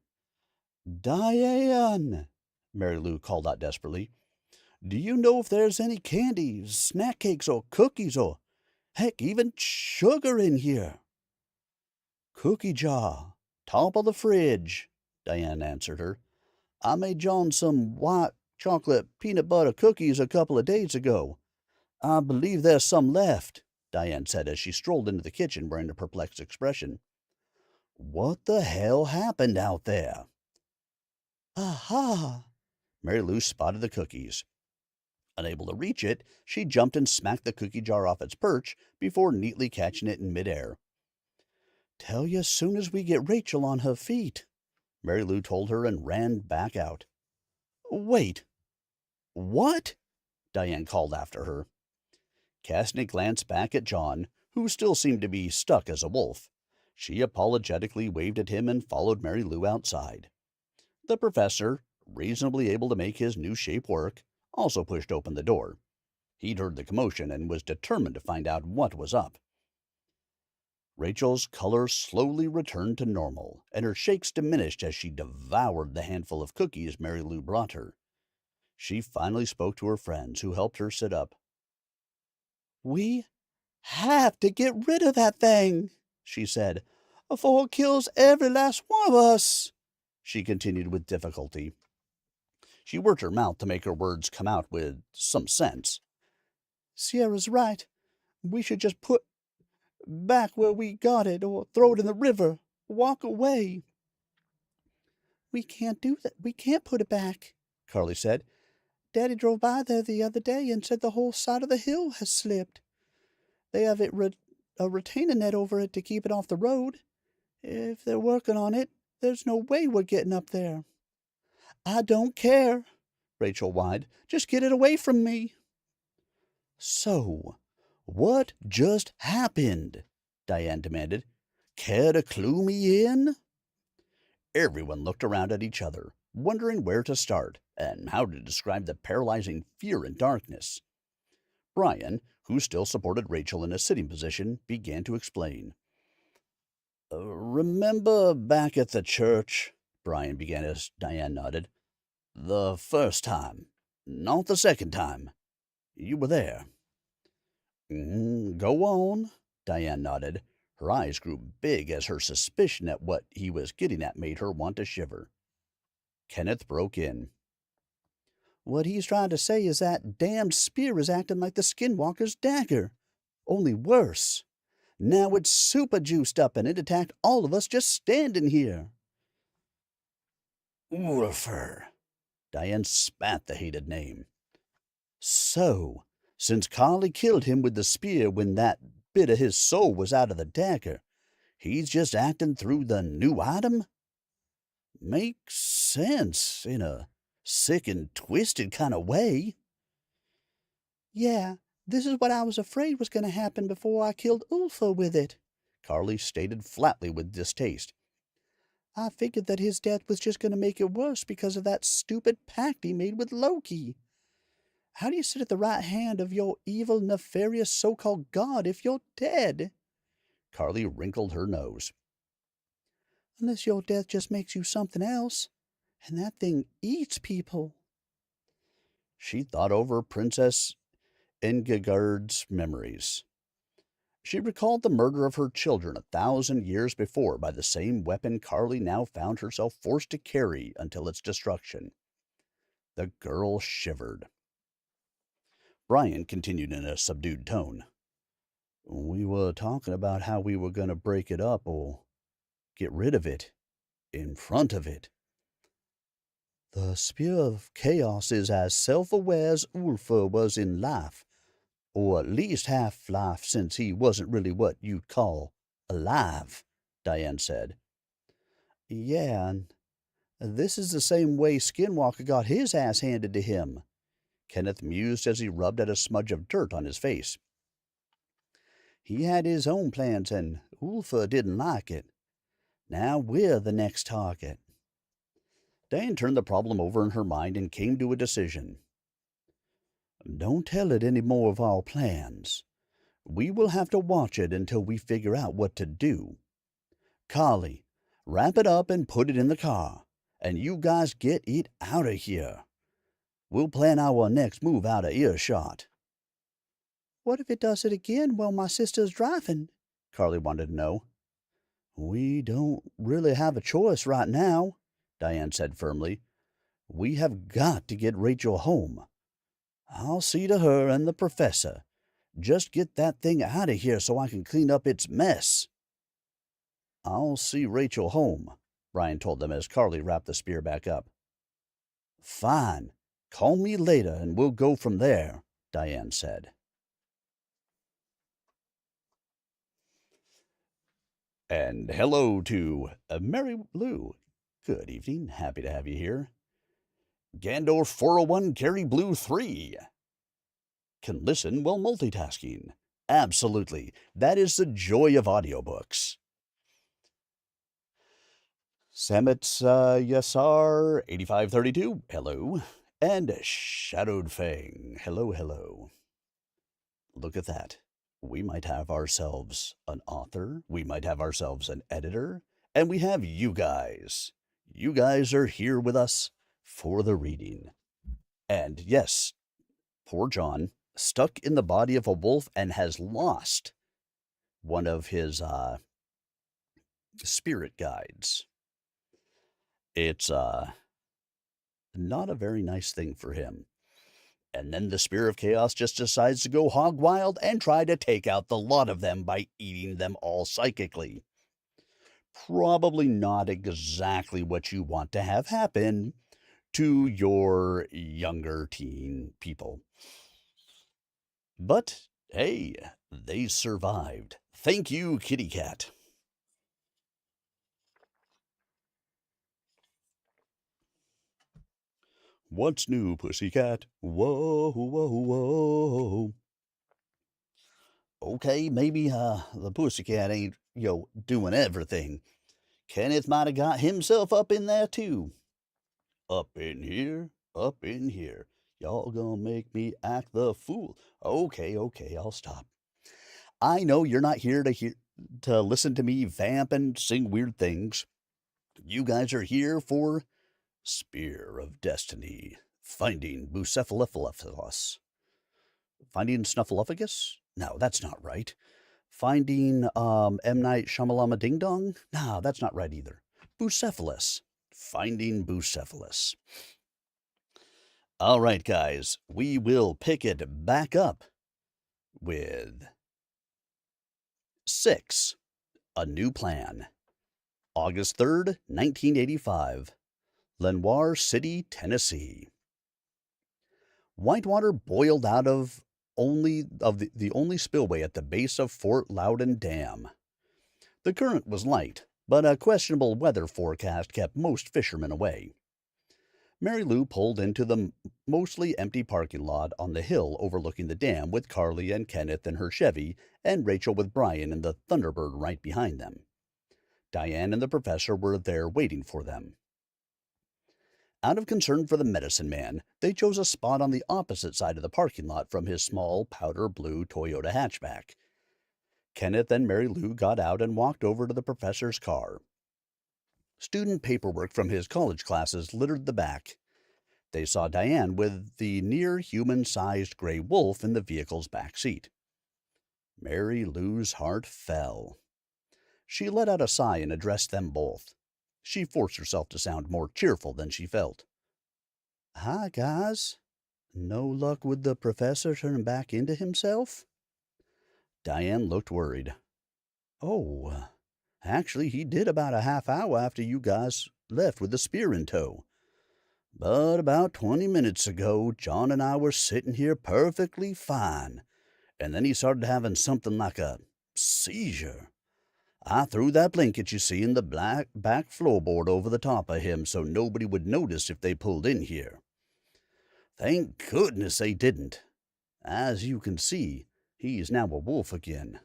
"Diane," Mary Lou called out desperately, "do you know if there's any candy, snack cakes, or cookies, or, heck, even sugar in here?" "Cookie jar, top of the fridge," Diane answered her. "I made John some white chocolate peanut butter cookies a couple of days ago. I believe there's some left," Diane said as she strolled into the kitchen wearing a perplexed expression. "What the hell happened out there?" "Aha!" Mary Lou spotted the cookies. Unable to reach it, she jumped and smacked the cookie jar off its perch before neatly catching it in midair. "Tell you as soon as we get Rachel on her feet," Mary Lou told her and ran back out. "Wait. What?" Diane called after her. Casting a glance back at John, who still seemed to be stuck as a wolf, she apologetically waved at him and followed Mary Lou outside. The professor, reasonably able to make his new shape work, also pushed open the door. He'd heard the commotion and was determined to find out what was up. Rachel's color slowly returned to normal, and her shakes diminished as she devoured the handful of cookies Mary Lou brought her. She finally spoke to her friends, who helped her sit up. "We have to get rid of that thing," she said, "before it kills every last one of us," she continued with difficulty. She worked her mouth to make her words come out with some sense. "Sierra's right. We should just put back where we got it, or throw it in the river. Walk away." "We can't do that. We can't put it back," Carly said. "Daddy drove by there the other day and said the whole side of the hill has slipped. They have a retaining net over it to keep it off the road. If they're working on it, there's no way we're getting up there." "I don't care," Rachel whined. "Just get it away from me." "So, what just happened?" Diane demanded. Care to clue me in?" Everyone looked around at each other, wondering where to start and how to describe the paralyzing fear and darkness. Brian, who still supported Rachel in a sitting position, began to explain. Remember back at the church?" Brian began as Diane nodded. "The first time, not the second time. You were there." Go on," Diane nodded. Her eyes grew big as her suspicion at what he was getting at made her want to shiver. Kenneth broke in. "What he's trying to say is that damned spear is acting like the skinwalker's dagger. Only worse. Now it's super juiced up and it attacked all of us just standing here." Ulfer. Diane spat the hated name. "So, since Carly killed him with the spear when that bit of his soul was out of the dagger, he's just acting through the new item? Makes sense, in a sick and twisted kind of way." "Yeah, this is what I was afraid was going to happen before I killed Ulfa with it," Carly stated flatly with distaste. "I figured that his death was just going to make it worse because of that stupid pact he made with Loki. How do you sit at the right hand of your evil, nefarious so-called god if you're dead?" Carly wrinkled her nose. "Unless your death just makes you something else, and that thing eats people." She thought over Princess Ingigerd's memories. She recalled the murder of her children 1,000 years before by the same weapon Carly now found herself forced to carry until its destruction. The girl shivered. Brian continued in a subdued tone. "We were talking about how we were going to break it up or get rid of it, in front of it. The Spear of Chaos is as self-aware as Ulfa was in life, or at least half-life since he wasn't really what you'd call alive," Diane said. "Yeah, and this is the same way Skinwalker got his ass handed to him," Kenneth mused as he rubbed at a smudge of dirt on his face. "He had his own plans, and Ulfa didn't like it. Now we're the next target." Diane turned the problem over in her mind and came to a decision. "Don't tell it any more of our plans. We will have to watch it until we figure out what to do. Carly, wrap it up and put it in the car, and you guys get it out of here. We'll plan our next move out of earshot." "What if it does it again while my sister's driving?" Carly wanted to know. "We don't really have a choice right now," Diane said firmly. "We have got to get Rachel home. I'll see to her and the professor. Just get that thing out of here so I can clean up its mess." "I'll see Rachel home," Brian told them as Carly wrapped the spear back up. "Fine. Call me later and we'll go from there," Diane said. And hello to Mary Lou. Good evening. Happy to have you here. Gandor 401 Carry Blue 3. Can listen while multitasking. Absolutely. That is the joy of audiobooks. Samet Yasar 8532. Hello. And Shadowed Fang. Hello, hello. Look at that. We might have ourselves an author, we might have ourselves an editor, and we have you guys. You guys are here with us for the reading. And yes, poor John, stuck in the body of a wolf and has lost one of his spirit guides. It's not a very nice thing for him. And then the Spear of Chaos just decides to go hog wild and try to take out the lot of them by eating them all psychically. Probably not exactly what you want to have happen to your younger teen people. But, hey, they survived. Thank you, Kitty Cat. What's new, pussycat? Whoa, whoa, whoa. Okay, maybe the pussycat ain't, doing everything. Kenneth might have got himself up in there too. Up in here, up in here. Y'all gonna make me act the fool. Okay, okay, I'll stop. I know you're not here to listen to me vamp and sing weird things. You guys are here for Spear of Destiny, finding Bucephalus. Finding Snuffleupagus? No, that's not right. Finding M. Night Shyamalama Ding Dong? No, that's not right either. Bucephalus. Finding Bucephalus. All right, guys, we will pick it back up with 6. A New Plan. August 3rd, 1985. Lenoir City, Tennessee. Whitewater boiled out of the only spillway at the base of Fort Loudon Dam. The current was light, but a questionable weather forecast kept most fishermen away. Mary Lou pulled into the mostly empty parking lot on the hill overlooking the dam with Carly and Kenneth in her Chevy and Rachel with Brian in the Thunderbird right behind them. Diane and the professor were there waiting for them. Out of concern for the medicine man, they chose a spot on the opposite side of the parking lot from his small powder blue Toyota hatchback. Kenneth and Mary Lou got out and walked over to the professor's car. Student paperwork from his college classes littered the back. They saw Diane with the near human-sized gray wolf in the vehicle's back seat. Mary Lou's heart fell. She let out a sigh and addressed them both. She forced herself to sound more cheerful than she felt. "Hi, guys. No luck with the professor turning back into himself?" Diane looked worried. "Oh, actually, he did about a half hour after you guys left with the spear in tow. But about 20 minutes ago, John and I were sitting here perfectly fine, and then he started having something like a seizure. I threw that blanket you see in the back floorboard over the top of him so nobody would notice if they pulled in here. Thank goodness they didn't. As you can see, he is now a wolf again."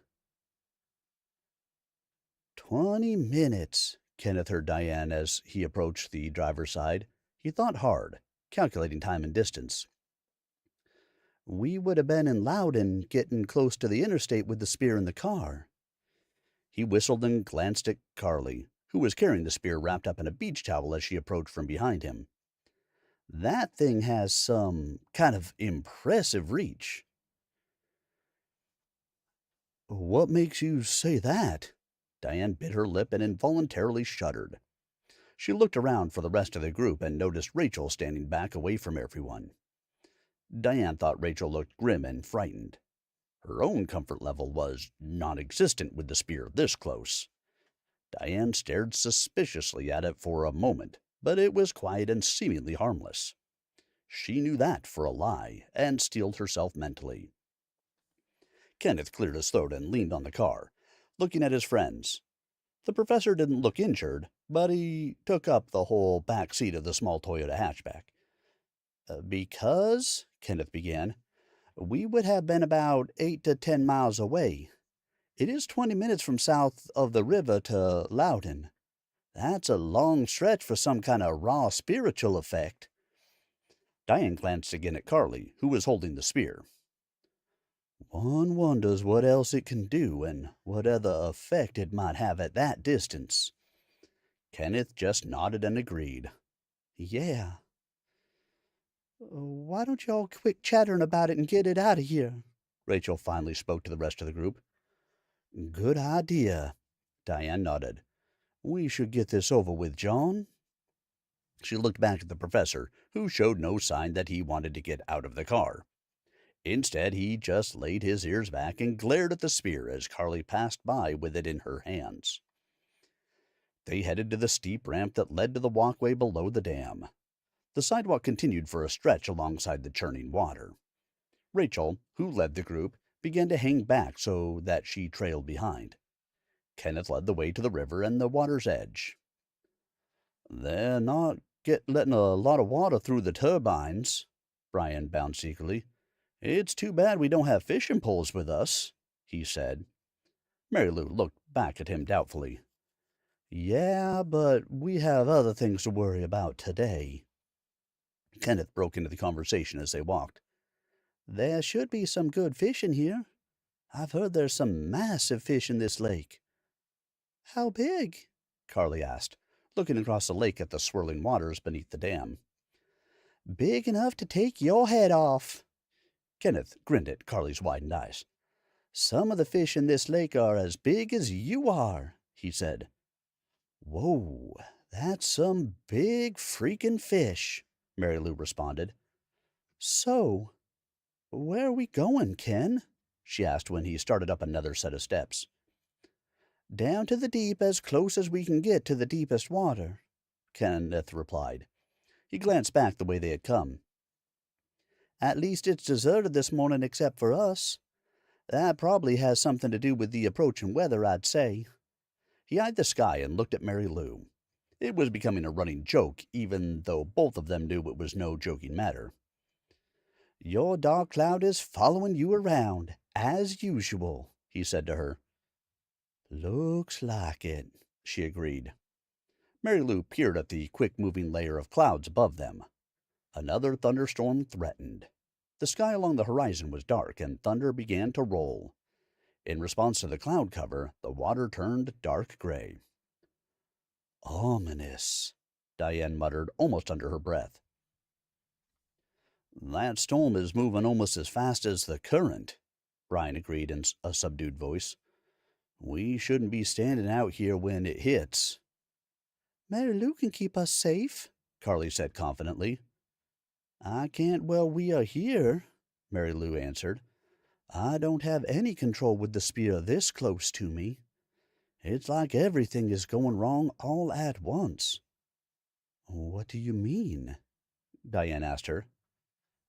20 minutes, Kenneth heard Diane as he approached the driver's side. He thought hard, calculating time and distance. "We would have been in Loudon getting close to the interstate with the spear in the car." He whistled and glanced at Carly, who was carrying the spear wrapped up in a beach towel as she approached from behind him. "That thing has some kind of impressive reach." "What makes you say that?" Diane bit her lip and involuntarily shuddered. She looked around for the rest of the group and noticed Rachel standing back away from everyone. Diane thought Rachel looked grim and frightened. Her own comfort level was non-existent with the spear this close. Diane stared suspiciously at it for a moment, but it was quiet and seemingly harmless. She knew that for a lie, and steeled herself mentally. Kenneth cleared his throat and leaned on the car, looking at his friends. The professor didn't look injured, but he took up the whole back seat of the small Toyota hatchback. "Because," Kenneth began, "we would have been about 8 to 10 miles away. It is 20 minutes from south of the river to Loudon. That's a long stretch for some kind of raw spiritual effect." Diane glanced again at Carly, who was holding the spear. "One wonders what else it can do and what other effect it might have at that distance." Kenneth just nodded and agreed. "Yeah." "Why don't y'all quit chattering about it and get it out of here?" Rachel finally spoke to the rest of the group. "Good idea." Diane nodded. "We should get this over with, John." She looked back at the professor, who showed no sign that he wanted to get out of the car. Instead, he just laid his ears back and glared at the spear as Carly passed by with it in her hands. They headed to the steep ramp that led to the walkway below the dam. The sidewalk continued for a stretch alongside the churning water. Rachel, who led the group, began to hang back so that she trailed behind. Kenneth led the way to the river and the water's edge. "They're not letting a lot of water through the turbines," Brian bounced eagerly. "It's too bad we don't have fishing poles with us," he said. Mary Lou looked back at him doubtfully. Yeah, but we have other things to worry about today. Kenneth broke into the conversation as they walked. There should be some good fish in here. I've heard there's some massive fish in this lake. How big? Carly asked, looking across the lake at the swirling waters beneath the dam. Big enough to take your head off. Kenneth grinned at Carly's widened eyes. Some of the fish in this lake are as big as you are, he said. Whoa, that's some big freaking fish, Mary Lou responded. So, where are we going, Ken? She asked when he started up another set of steps. Down to the deep as close as we can get to the deepest water, Kenneth replied. He glanced back the way they had come. At least it's deserted this morning except for us. That probably has something to do with the approaching weather, I'd say. He eyed the sky and looked at Mary Lou. It was becoming a running joke, even though both of them knew it was no joking matter. Your dark cloud is following you around, as usual, he said to her. Looks like it, she agreed. Mary Lou peered at the quick-moving layer of clouds above them. Another thunderstorm threatened. The sky along the horizon was dark, and thunder began to roll. In response to the cloud cover, the water turned dark gray. Ominous, Diane muttered almost under her breath. That storm is moving almost as fast as the current, Brian agreed in a subdued voice. We shouldn't be standing out here when it hits. Mary Lou can keep us safe, Carly said confidently. I can't while we are here, Mary Lou answered. I don't have any control with the spear this close to me. It's like everything is going wrong all at once. What do you mean? Diane asked her.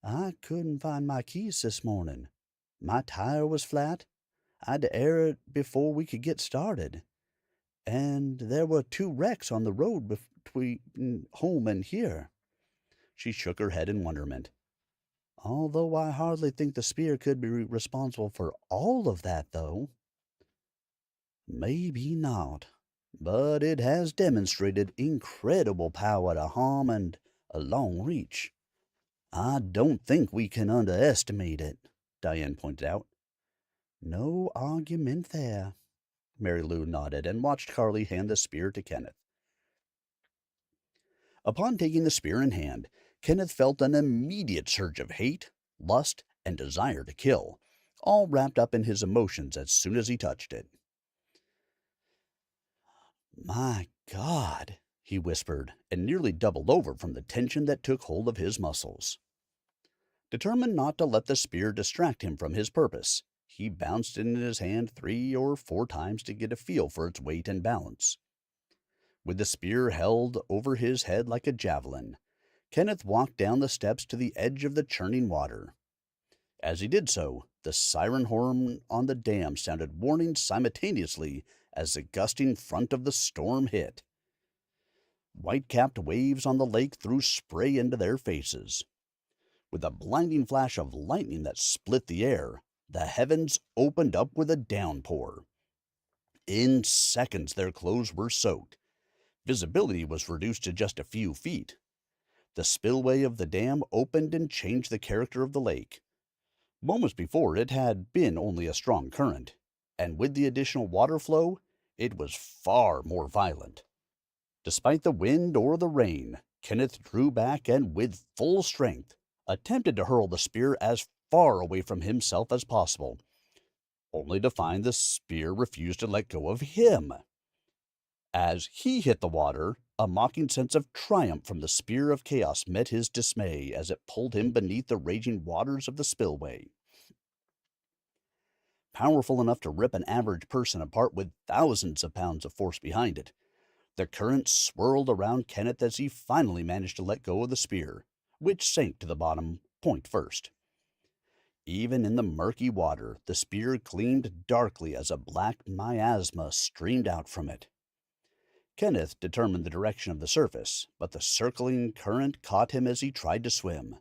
I couldn't find my keys this morning. My tire was flat. I had to air it before we could get started. And there were 2 wrecks on the road between home and here. She shook her head in wonderment. Although I hardly think the spear could be responsible for all of that, though. Maybe not, but it has demonstrated incredible power to harm and a long reach. I don't think we can underestimate it, Diane pointed out. No argument there. Mary Lou nodded and watched Carly hand the spear to Kenneth. Upon taking the spear in hand, Kenneth felt an immediate surge of hate, lust, and desire to kill, all wrapped up in his emotions as soon as he touched it. My God, he whispered, and nearly doubled over from the tension that took hold of his muscles. Determined not to let the spear distract him from his purpose, he bounced it in his hand 3 or 4 times to get a feel for its weight and balance. With the spear held over his head like a javelin, Kenneth walked down the steps to the edge of the churning water. As he did so, the siren horn on the dam sounded warning simultaneously as the gusting front of the storm hit. White-capped waves on the lake threw spray into their faces. With a blinding flash of lightning that split the air, the heavens opened up with a downpour. In seconds, their clothes were soaked. Visibility was reduced to just a few feet. The spillway of the dam opened and changed the character of the lake. Moments before, it had been only a strong current, and with the additional water flow, it was far more violent. Despite the wind or the rain, Kenneth drew back and, with full strength, attempted to hurl the spear as far away from himself as possible, only to find the spear refused to let go of him. As he hit the water, a mocking sense of triumph from the spear of chaos met his dismay as it pulled him beneath the raging waters of the spillway. Powerful enough to rip an average person apart with thousands of pounds of force behind it, the current swirled around Kenneth as he finally managed to let go of the spear, which sank to the bottom point first. Even in the murky water, the spear gleamed darkly as a black miasma streamed out from it. Kenneth determined the direction of the surface, but the circling current caught him as he tried to swim.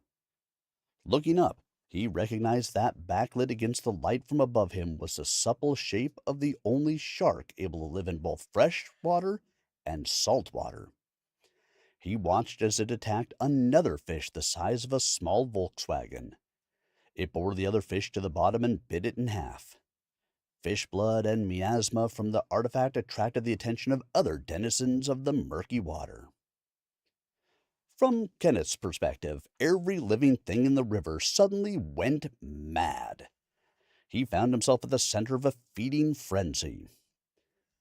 Looking up, He recognized that backlit against the light from above him was the supple shape of the only shark able to live in both fresh water and salt water. He watched as it attacked another fish the size of a small Volkswagen. It bore the other fish to the bottom and bit it in half. Fish blood and miasma from the artifact attracted the attention of other denizens of the murky water. From Kenneth's perspective, every living thing in the river suddenly went mad. He found himself at the center of a feeding frenzy.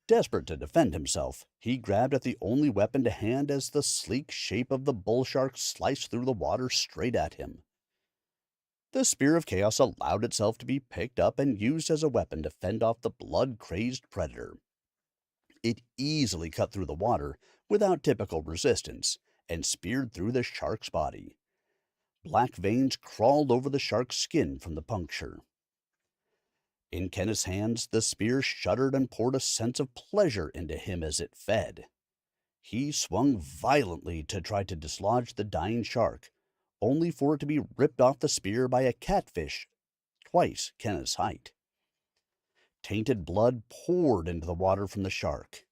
Desperate to defend himself, he grabbed at the only weapon to hand as the sleek shape of the bull shark sliced through the water straight at him. The Spear of Chaos allowed itself to be picked up and used as a weapon to fend off the blood-crazed predator. It easily cut through the water without typical resistance and speared through the shark's body. Black veins crawled over the shark's skin from the puncture. In Kenneth's hands, the spear shuddered and poured a sense of pleasure into him as it fed. He swung violently to try to dislodge the dying shark, only for it to be ripped off the spear by a catfish twice Kenneth's height. Tainted blood poured into the water from the shark.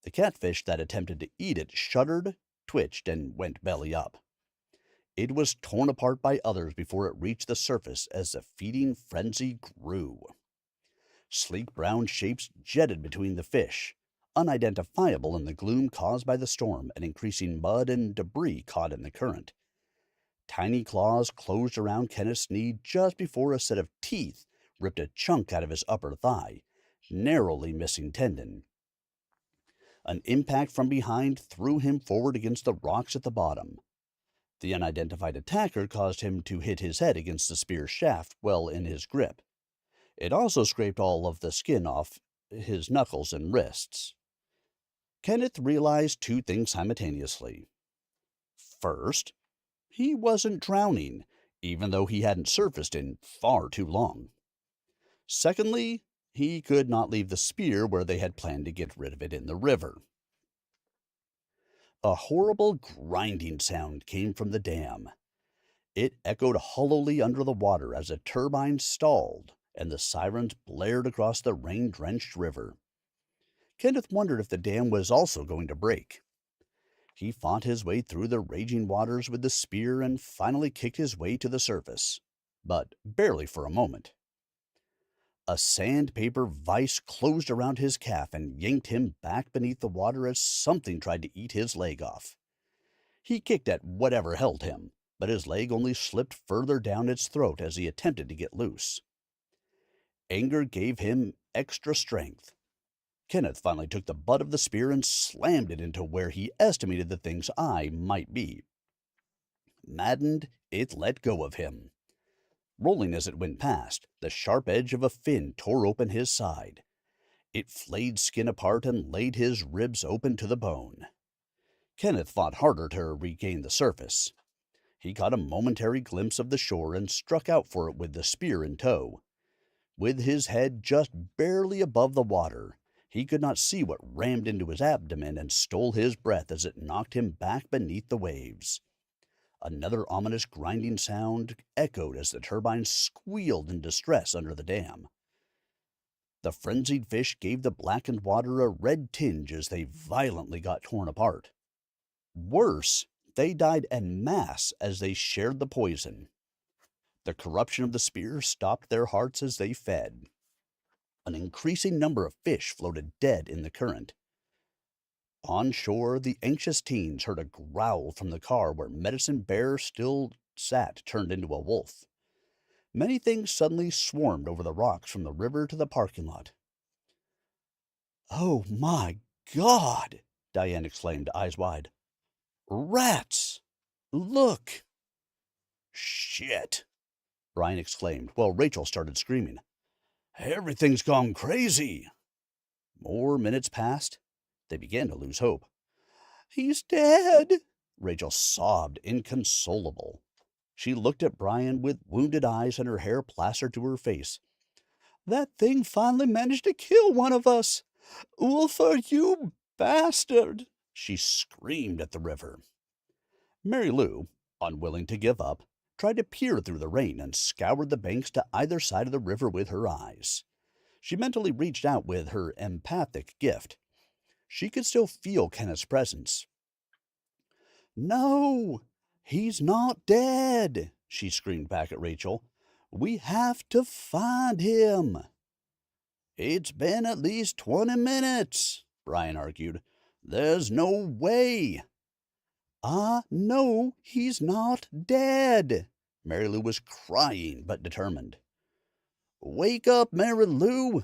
The catfish that attempted to eat it shuddered, twitched, and went belly up. It was torn apart by others before it reached the surface as the feeding frenzy grew. Sleek brown shapes jetted between the fish, unidentifiable in the gloom caused by the storm and increasing mud and debris caught in the current. Tiny claws closed around Kenneth's knee just before a set of teeth ripped a chunk out of his upper thigh, narrowly missing tendon. An impact from behind threw him forward against the rocks at the bottom. The unidentified attacker caused him to hit his head against the spear's shaft well in his grip. It also scraped all of the skin off his knuckles and wrists. Kenneth realized two things simultaneously. First, he wasn't drowning, even though he hadn't surfaced in far too long. Secondly, he could not leave the spear where they had planned to get rid of it in the river. A horrible grinding sound came from the dam. It echoed hollowly under the water as a turbine stalled and the sirens blared across the rain-drenched river. Kenneth wondered if the dam was also going to break. He fought his way through the raging waters with the spear and finally kicked his way to the surface, but barely for a moment. A sandpaper vise closed around his calf and yanked him back beneath the water as something tried to eat his leg off. He kicked at whatever held him, but his leg only slipped further down its throat as he attempted to get loose. Anger gave him extra strength. Kenneth finally took the butt of the spear and slammed it into where he estimated the thing's eye might be. Maddened, it let go of him. Rolling as it went past, the sharp edge of a fin tore open his side. It flayed skin apart and laid his ribs open to the bone. Kenneth fought harder to regain the surface. He caught a momentary glimpse of the shore and struck out for it with the spear in tow. With his head just barely above the water, he could not see what rammed into his abdomen and stole his breath as it knocked him back beneath the waves. Another ominous grinding sound echoed as the turbine squealed in distress under the dam. The frenzied fish gave the blackened water a red tinge as they violently got torn apart. Worse, they died en masse as they shared the poison. The corruption of the spear stopped their hearts as they fed. An increasing number of fish floated dead in the current. On shore, the anxious teens heard a growl from the car where Medicine Bear still sat turned into a wolf. Many things suddenly swarmed over the rocks from the river to the parking lot. "Oh, my God!" Diane exclaimed, eyes wide. "Rats! Look!" "Shit!" Brian exclaimed, while Rachel started screaming. "Everything's gone crazy!" More minutes passed. They began to lose hope. "He's dead!" Rachel sobbed, inconsolable. She looked at Brian with wounded eyes and her hair plastered to her face. "That thing finally managed to kill one of us! Ulfar, you bastard!" she screamed at the river. Mary Lou, unwilling to give up, tried to peer through the rain and scoured the banks to either side of the river with her eyes. She mentally reached out with her empathic gift. She could still feel Kenneth's presence. "No, he's not dead," she screamed back at Rachel. "We have to find him." "It's been at least 20 minutes," Brian argued. "There's no way." "I know he's not dead." Mary Lou was crying but determined. "Wake up, Mary Lou.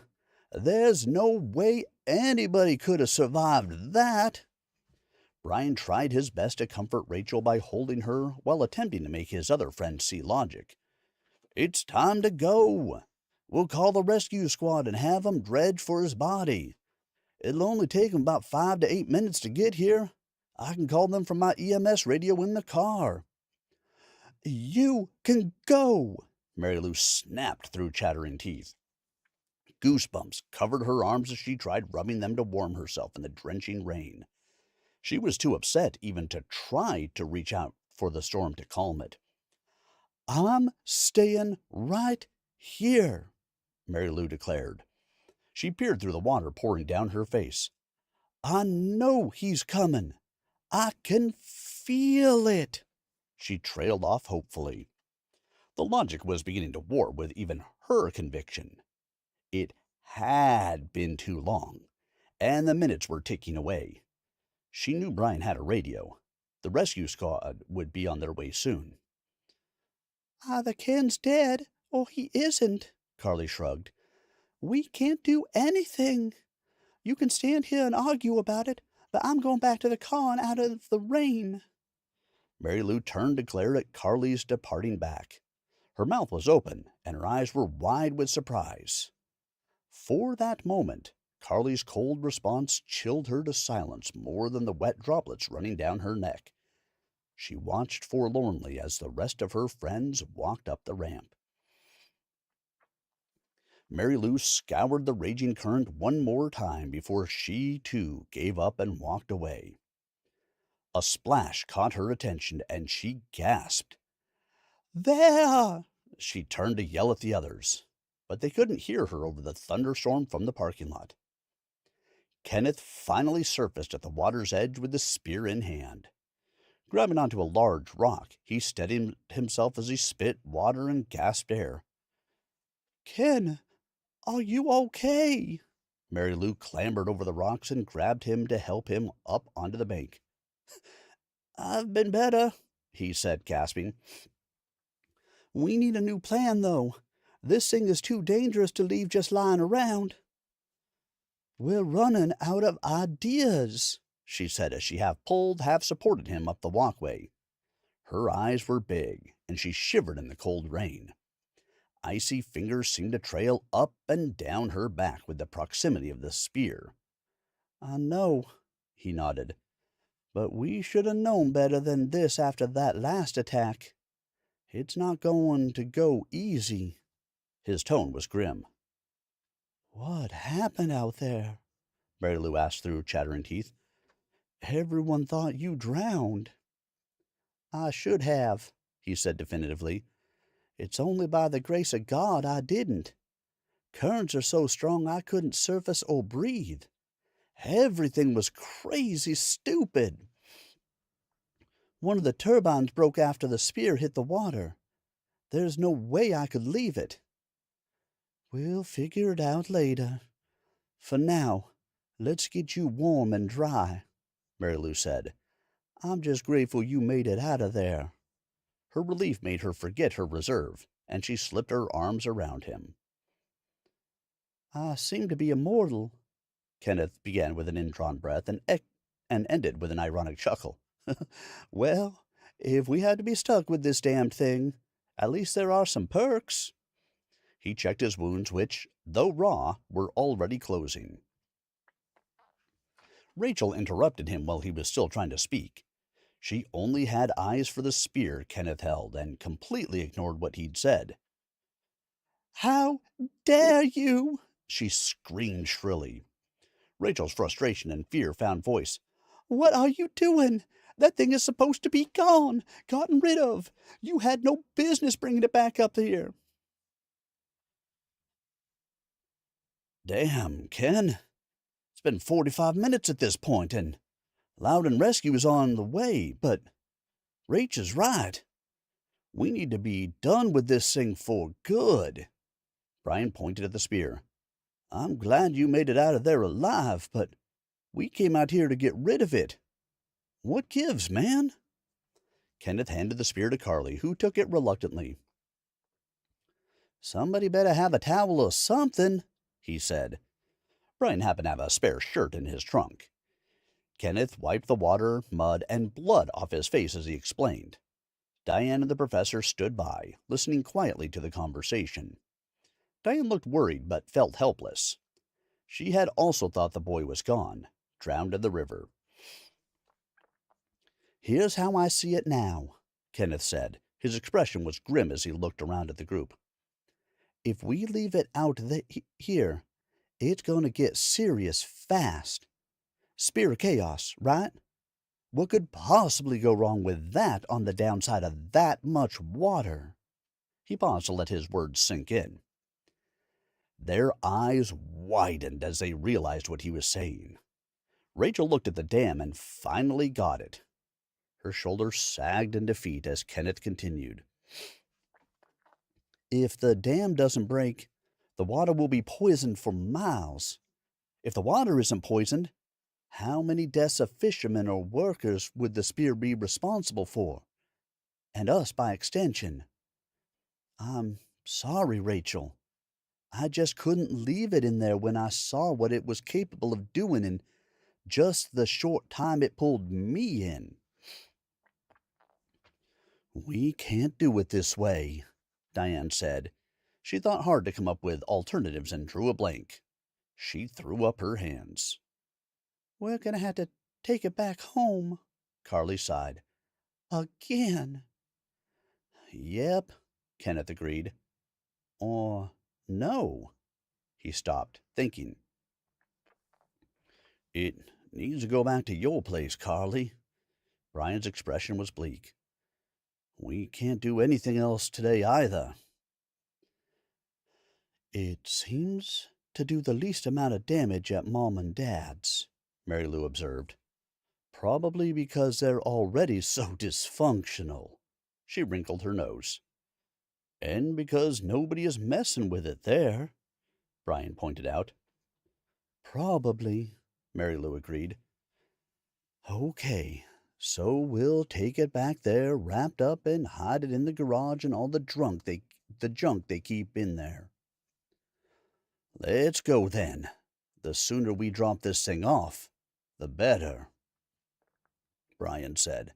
There's no way anybody could have survived that." Brian tried his best to comfort Rachel by holding her while attempting to make his other friends see logic. "It's time to go. We'll call the rescue squad and have 'em dredge for his body. It'll only take 'em about 5 to 8 minutes to get here. I can call them from my EMS radio in the car." "You can go," Mary Lou snapped through chattering teeth. Goosebumps covered her arms as she tried rubbing them to warm herself in the drenching rain. She was too upset even to try to reach out for the storm to calm it. "I'm staying right here," Mary Lou declared. She peered through the water pouring down her face. "I know he's coming. I can feel it." She trailed off hopefully. The logic was beginning to war with even her conviction. It had been too long, and the minutes were ticking away. She knew Brian had a radio. The rescue squad would be on their way soon. "Either Ken's dead, or he isn't," Carly shrugged. "We can't do anything. You can stand here and argue about it, but I'm going back to the car and out of the rain." Mary Lou turned to glare at Carly's departing back. Her mouth was open, and her eyes were wide with surprise. For that moment, Carly's cold response chilled her to silence more than the wet droplets running down her neck. She watched forlornly as the rest of her friends walked up the ramp. Mary Lou scoured the raging current one more time before she, too, gave up and walked away. A splash caught her attention, and she gasped. "There!" She turned to yell at the others, but they couldn't hear her over the thunderstorm from the parking lot. Kenneth finally surfaced at the water's edge with the spear in hand. Grabbing onto a large rock, he steadied himself as he spit water and gasped air. "Ken, are you okay?" Mary Lou clambered over the rocks and grabbed him to help him up onto the bank. "I've been better," he said, gasping. "We need a new plan, though. This thing is too dangerous to leave just lying around." "We're running out of ideas," she said as she half pulled, half supported him up the walkway. Her eyes were big, and she shivered in the cold rain. Icy fingers seemed to trail up and down her back with the proximity of the spear. "I know," he nodded, "but we should have known better than this after that last attack. It's not going to go easy." His tone was grim. "What happened out there?" Mary Lou asked through chattering teeth. "Everyone thought you drowned." "I should have," he said definitively. "It's only by the grace of God I didn't. Currents are so strong I couldn't surface or breathe. Everything was crazy stupid. One of the turbines broke after the spear hit the water. There's no way I could leave it." "We'll figure it out later. For now, let's get you warm and dry," Mary Lou said. "I'm just grateful you made it out of there." Her relief made her forget her reserve, and she slipped her arms around him. "I seem to be immortal," Kenneth began with an indrawn breath and ended with an ironic chuckle. "Well, if we had to be stuck with this damned thing, at least there are some perks." He checked his wounds, which, though raw, were already closing. Rachel interrupted him while he was still trying to speak. She only had eyes for the spear Kenneth held and completely ignored what he'd said. "How dare you!" she screamed shrilly. Rachel's frustration and fear found voice. "What are you doing? That thing is supposed to be gone, gotten rid of. You had no business bringing it back up here." "Damn, Ken. It's been 45 minutes at this point, and Loudon Rescue is on the way, but Rach is right. We need to be done with this thing for good." Brian pointed at the spear. "I'm glad you made it out of there alive, but we came out here to get rid of it. What gives, man?" Kenneth handed the spear to Carly, who took it reluctantly. "Somebody better have a towel or something," he said. Brian happened to have a spare shirt in his trunk. Kenneth wiped the water, mud, and blood off his face as he explained. Diane and the professor stood by, listening quietly to the conversation. Diane looked worried but felt helpless. She had also thought the boy was gone, drowned in the river. "Here's how I see it now," Kenneth said. His expression was grim as he looked around at the group. "If we leave it out here, it's going to get serious fast. Spear of chaos, right? What could possibly go wrong with that on the downside of that much water?" He paused to let his words sink in. Their eyes widened as they realized what he was saying. Rachel looked at the dam and finally got it. Her shoulders sagged in defeat as Kenneth continued. "If the dam doesn't break, the water will be poisoned for miles. If the water isn't poisoned, how many deaths of fishermen or workers would the spear be responsible for? And us by extension. I'm sorry, Rachel. I just couldn't leave it in there when I saw what it was capable of doing in just the short time it pulled me in." "We can't do it this way," Diane said. She thought hard to come up with alternatives and drew a blank. She threw up her hands. "We're going to have to take it back home," Carly sighed. "Again." "Yep," Kenneth agreed. "Or no." He stopped, thinking. "It needs to go back to your place, Carly." Brian's expression was bleak. "We can't do anything else today either." "It seems to do the least amount of damage at Mom and Dad's," Mary Lou observed. "Probably because they're already so dysfunctional." She wrinkled her nose. "And because nobody is messing with it there," Brian pointed out. "Probably," Mary Lou agreed. "Okay, so we'll take it back there wrapped up and hide it in the garage and all the junk they keep in there." "Let's go then. The sooner we drop this thing off, the better," Brian said.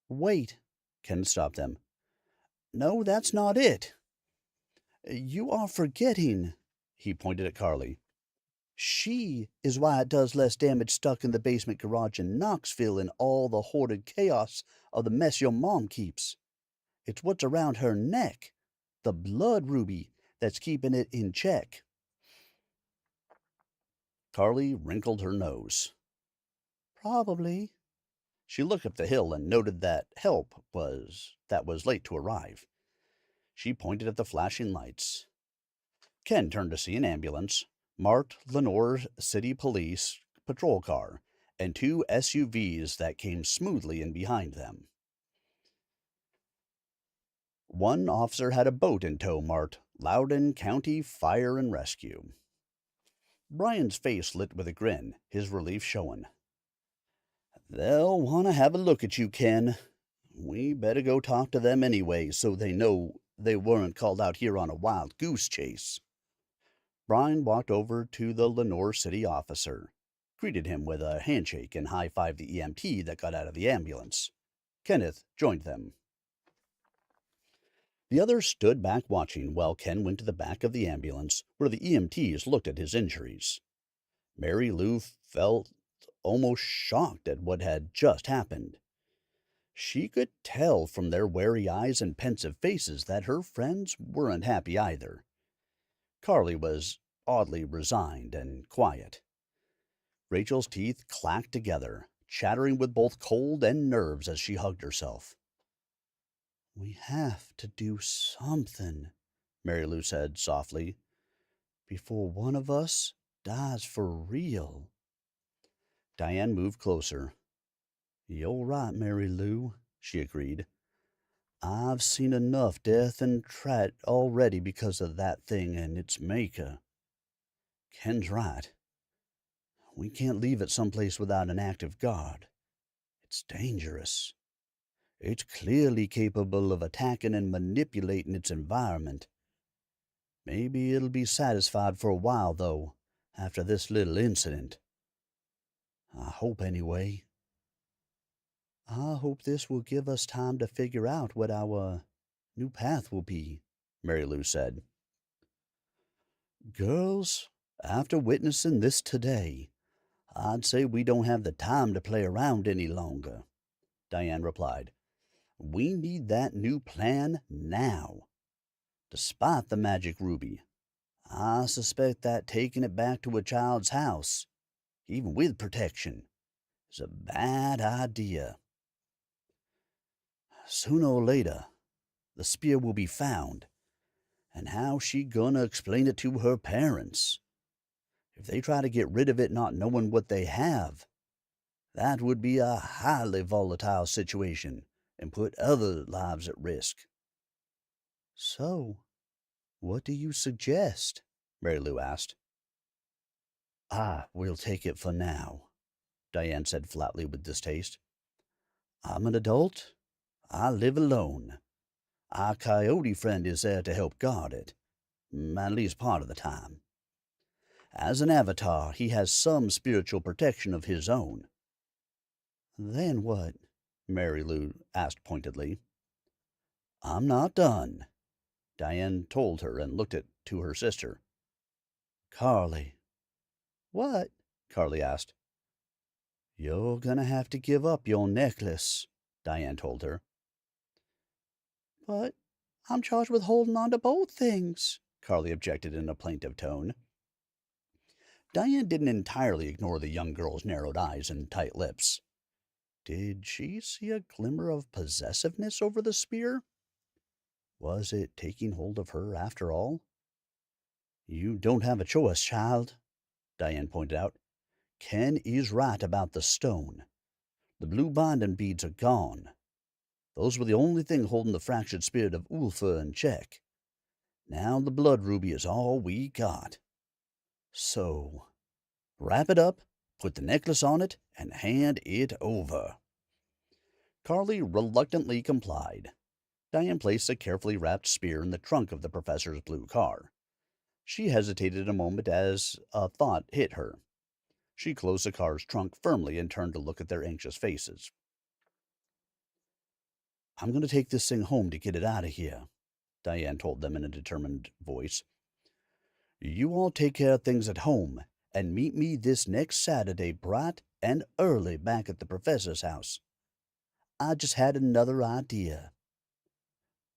"Wait," Ken stopped them. "No, that's not it. You are forgetting," he pointed at Carly. "She is why it does less damage stuck in the basement garage in Knoxville and all the hoarded chaos of the mess your mom keeps. It's what's around her neck, the blood ruby, that's keeping it in check." Carly wrinkled her nose. "Probably." She looked up the hill and noted that help was late to arrive. She pointed at the flashing lights. Ken turned to see an ambulance, marked Lenore City Police patrol car, and two SUVs that came smoothly in behind them. One officer had a boat in tow marked Loudoun County Fire and Rescue. Brian's face lit with a grin, his relief showing. "They'll want to have a look at you, Ken. We better go talk to them anyway so they know they weren't called out here on a wild goose chase." Brian walked over to the Lenore City officer, greeted him with a handshake, and high-fived the EMT that got out of the ambulance. Kenneth joined them. The others stood back watching while Ken went to the back of the ambulance where the EMTs looked at his injuries. Mary Lou felt almost shocked at what had just happened. She could tell from their wary eyes and pensive faces that her friends weren't happy either. Carly was oddly resigned and quiet. Rachel's teeth clacked together, chattering with both cold and nerves as she hugged herself. "We have to do something," Mary Lou said softly, "before one of us dies for real." Diane moved closer. "You're right, Mary Lou," she agreed. "I've seen enough death and trat already because of that thing and its maker. Ken's right. We can't leave it someplace without an active guard. It's dangerous. It's clearly capable of attacking and manipulating its environment. Maybe it'll be satisfied for a while, though, after this little incident. I hope, anyway. I hope this will give us time to figure out what our new path will be," Mary Lou said. "Girls, after witnessing this today, I'd say we don't have the time to play around any longer," Diane replied. "We need that new plan now. Despite the magic ruby, I suspect that taking it back to a child's house, even with protection, is a bad idea. Sooner or later, the spear will be found, and how's she gonna explain it to her parents? If they try to get rid of it not knowing what they have, that would be a highly volatile situation and put other lives at risk." "So, what do you suggest?" Mary Lou asked. "We'll take it for now," Diane said flatly with distaste. "I'm an adult. I live alone. Our coyote friend is there to help guard it, at least part of the time. As an avatar, he has some spiritual protection of his own." "Then what?" Mary Lou asked pointedly. "I'm not done," Diane told her and looked to her sister. "Carly." "What?" Carly asked. "You're gonna have to give up your necklace," Diane told her. "But I'm charged with holding on to both things," Carly objected in a plaintive tone. Diane didn't entirely ignore the young girl's narrowed eyes and tight lips. Did she see a glimmer of possessiveness over the spear? Was it taking hold of her after all? "You don't have a choice, child," Diane pointed out. "Ken is right about the stone. The blue binding beads are gone. Those were the only thing holding the fractured spirit of Ulfa in check. Now the blood ruby is all we got. So, wrap it up, put the necklace on it, and hand it over." Carly reluctantly complied. Diane placed the carefully wrapped spear in the trunk of the professor's blue car. She hesitated a moment as a thought hit her. She closed the car's trunk firmly and turned to look at their anxious faces. "I'm going to take this thing home to get it out of here," Diane told them in a determined voice. "You all take care of things at home and meet me this next Saturday bright and early back at the professor's house. I just had another idea."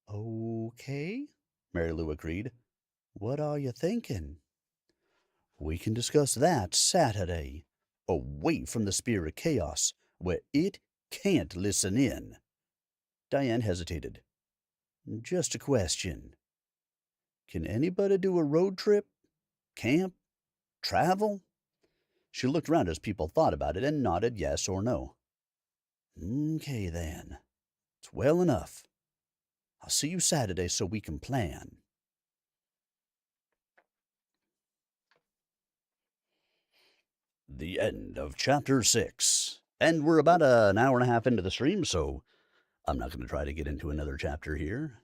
"Okay," Mary Lou agreed. "What are you thinking?" "We can discuss that Saturday, away from the Spear of Chaos, where it can't listen in." Diane hesitated. "Just a question. Can anybody do a road trip? Camp? Travel?" She looked around as people thought about it and nodded yes or no. "Okay, then. It's well enough. I'll see you Saturday so we can plan." The end of Chapter 6. And we're about an hour and a half into the stream, so I'm not going to try to get into another chapter here.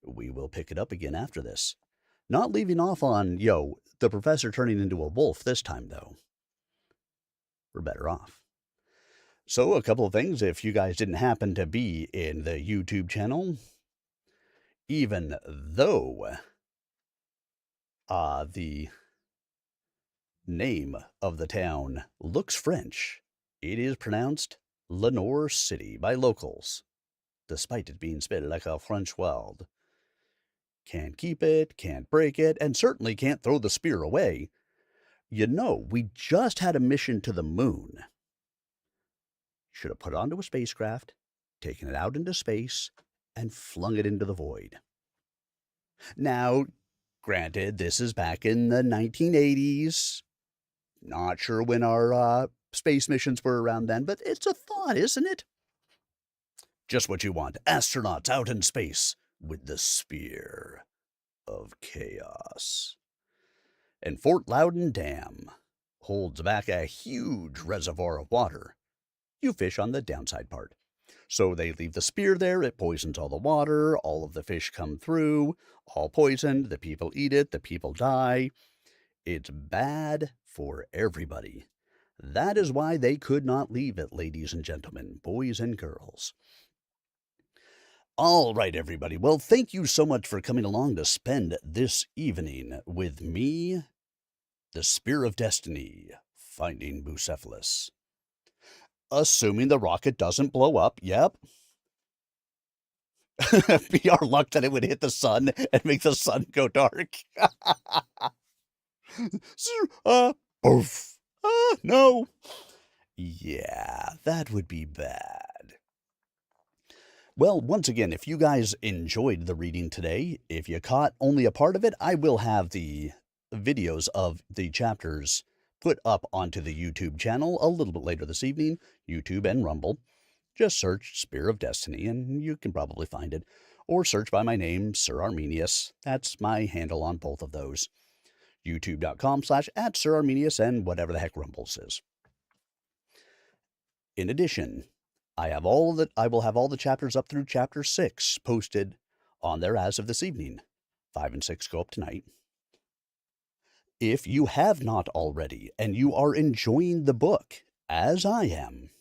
We will pick it up again after this. Not leaving off on, the professor turning into a wolf this time, though. We're better off. So, a couple of things. If you guys didn't happen to be in the YouTube channel, even though the name of the town looks French, it is pronounced Lenore City by locals, despite it being spelled like a French word. Can't keep it, can't break it, and certainly can't throw the spear away. We just had a mission to the moon. should have put it onto a spacecraft, taken it out into space, and flung it into the void. Now, granted, this is back in the 1980s. Not sure when our space missions were around then, but it's a thought, isn't it? Just what you want. Astronauts out in space with the Spear of Chaos. And Fort Loudon Dam holds back a huge reservoir of water. You fish on the downside part. So they leave the spear there, it poisons all the water, all of the fish come through, all poisoned, the people eat it, the people die. It's bad for everybody. That is why they could not leave it, ladies and gentlemen, boys and girls. All right, everybody. Well, thank you so much for coming along to spend this evening with me, the Spear of Destiny, finding Bucephalus. Assuming the rocket doesn't blow up, yep. Be our luck that it would hit the sun and make the sun go dark. Poof. No. Yeah, that would be bad. Well, once again, if you guys enjoyed the reading today, if you caught only a part of it, I will have the videos of the chapters put up onto the YouTube channel a little bit later this evening, YouTube and Rumble. Just search Spear of Destiny and you can probably find it. Or search by my name, Sir Arminius. That's my handle on both of those. YouTube.com/@SirArminius and whatever the heck Rumbles is. In addition, I will have all the chapters up through chapter 6 posted on there as of this evening. 5 and 6 go up tonight. If you have not already and you are enjoying the book, as I am,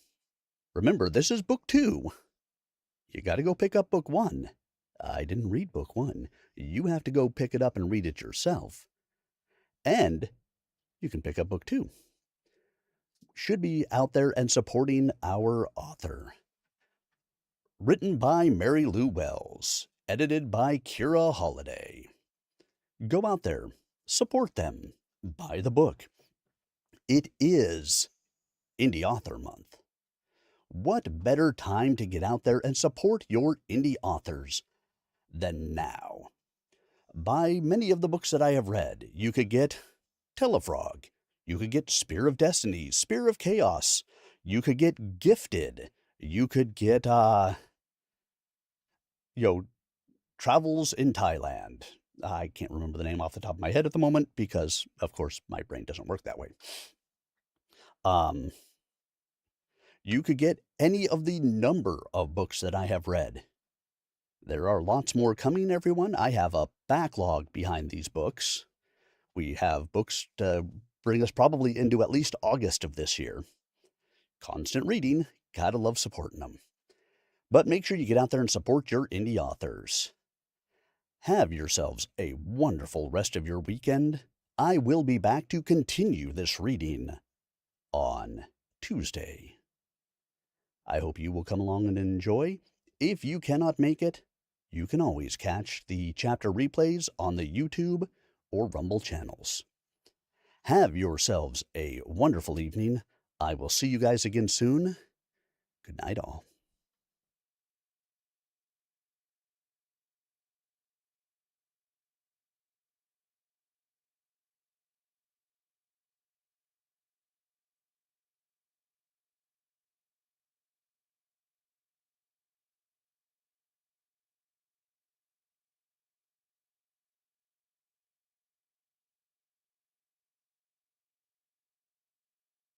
remember, this is book 2. You got to go pick up book 1. I didn't read book 1. You have to go pick it up and read it yourself. And you can pick up book 2. Should be out there and supporting our author. Written by Mary Lou Wells. Edited by Kira Holiday. Go out there. Support them. Buy the book. It is Indie Author Month. What better time to get out there and support your indie authors than now? Buy many of the books that I have read. You could get Telefrog. You could get Spear of Destiny, Spear of Chaos. You could get Gifted. You could get, Travels in Thailand. I can't remember the name off the top of my head at the moment because, of course, my brain doesn't work that way. You could get any of the number of books that I have read. There are lots more coming, everyone. I have a backlog behind these books. We have books to bring us probably into at least August of this year. Constant reading. Gotta love supporting them. But make sure you get out there and support your indie authors. Have yourselves a wonderful rest of your weekend. I will be back to continue this reading on Tuesday. I hope you will come along and enjoy. If you cannot make it, you can always catch the chapter replays on the YouTube or Rumble channels. Have yourselves a wonderful evening. I will see you guys again soon. Good night, all.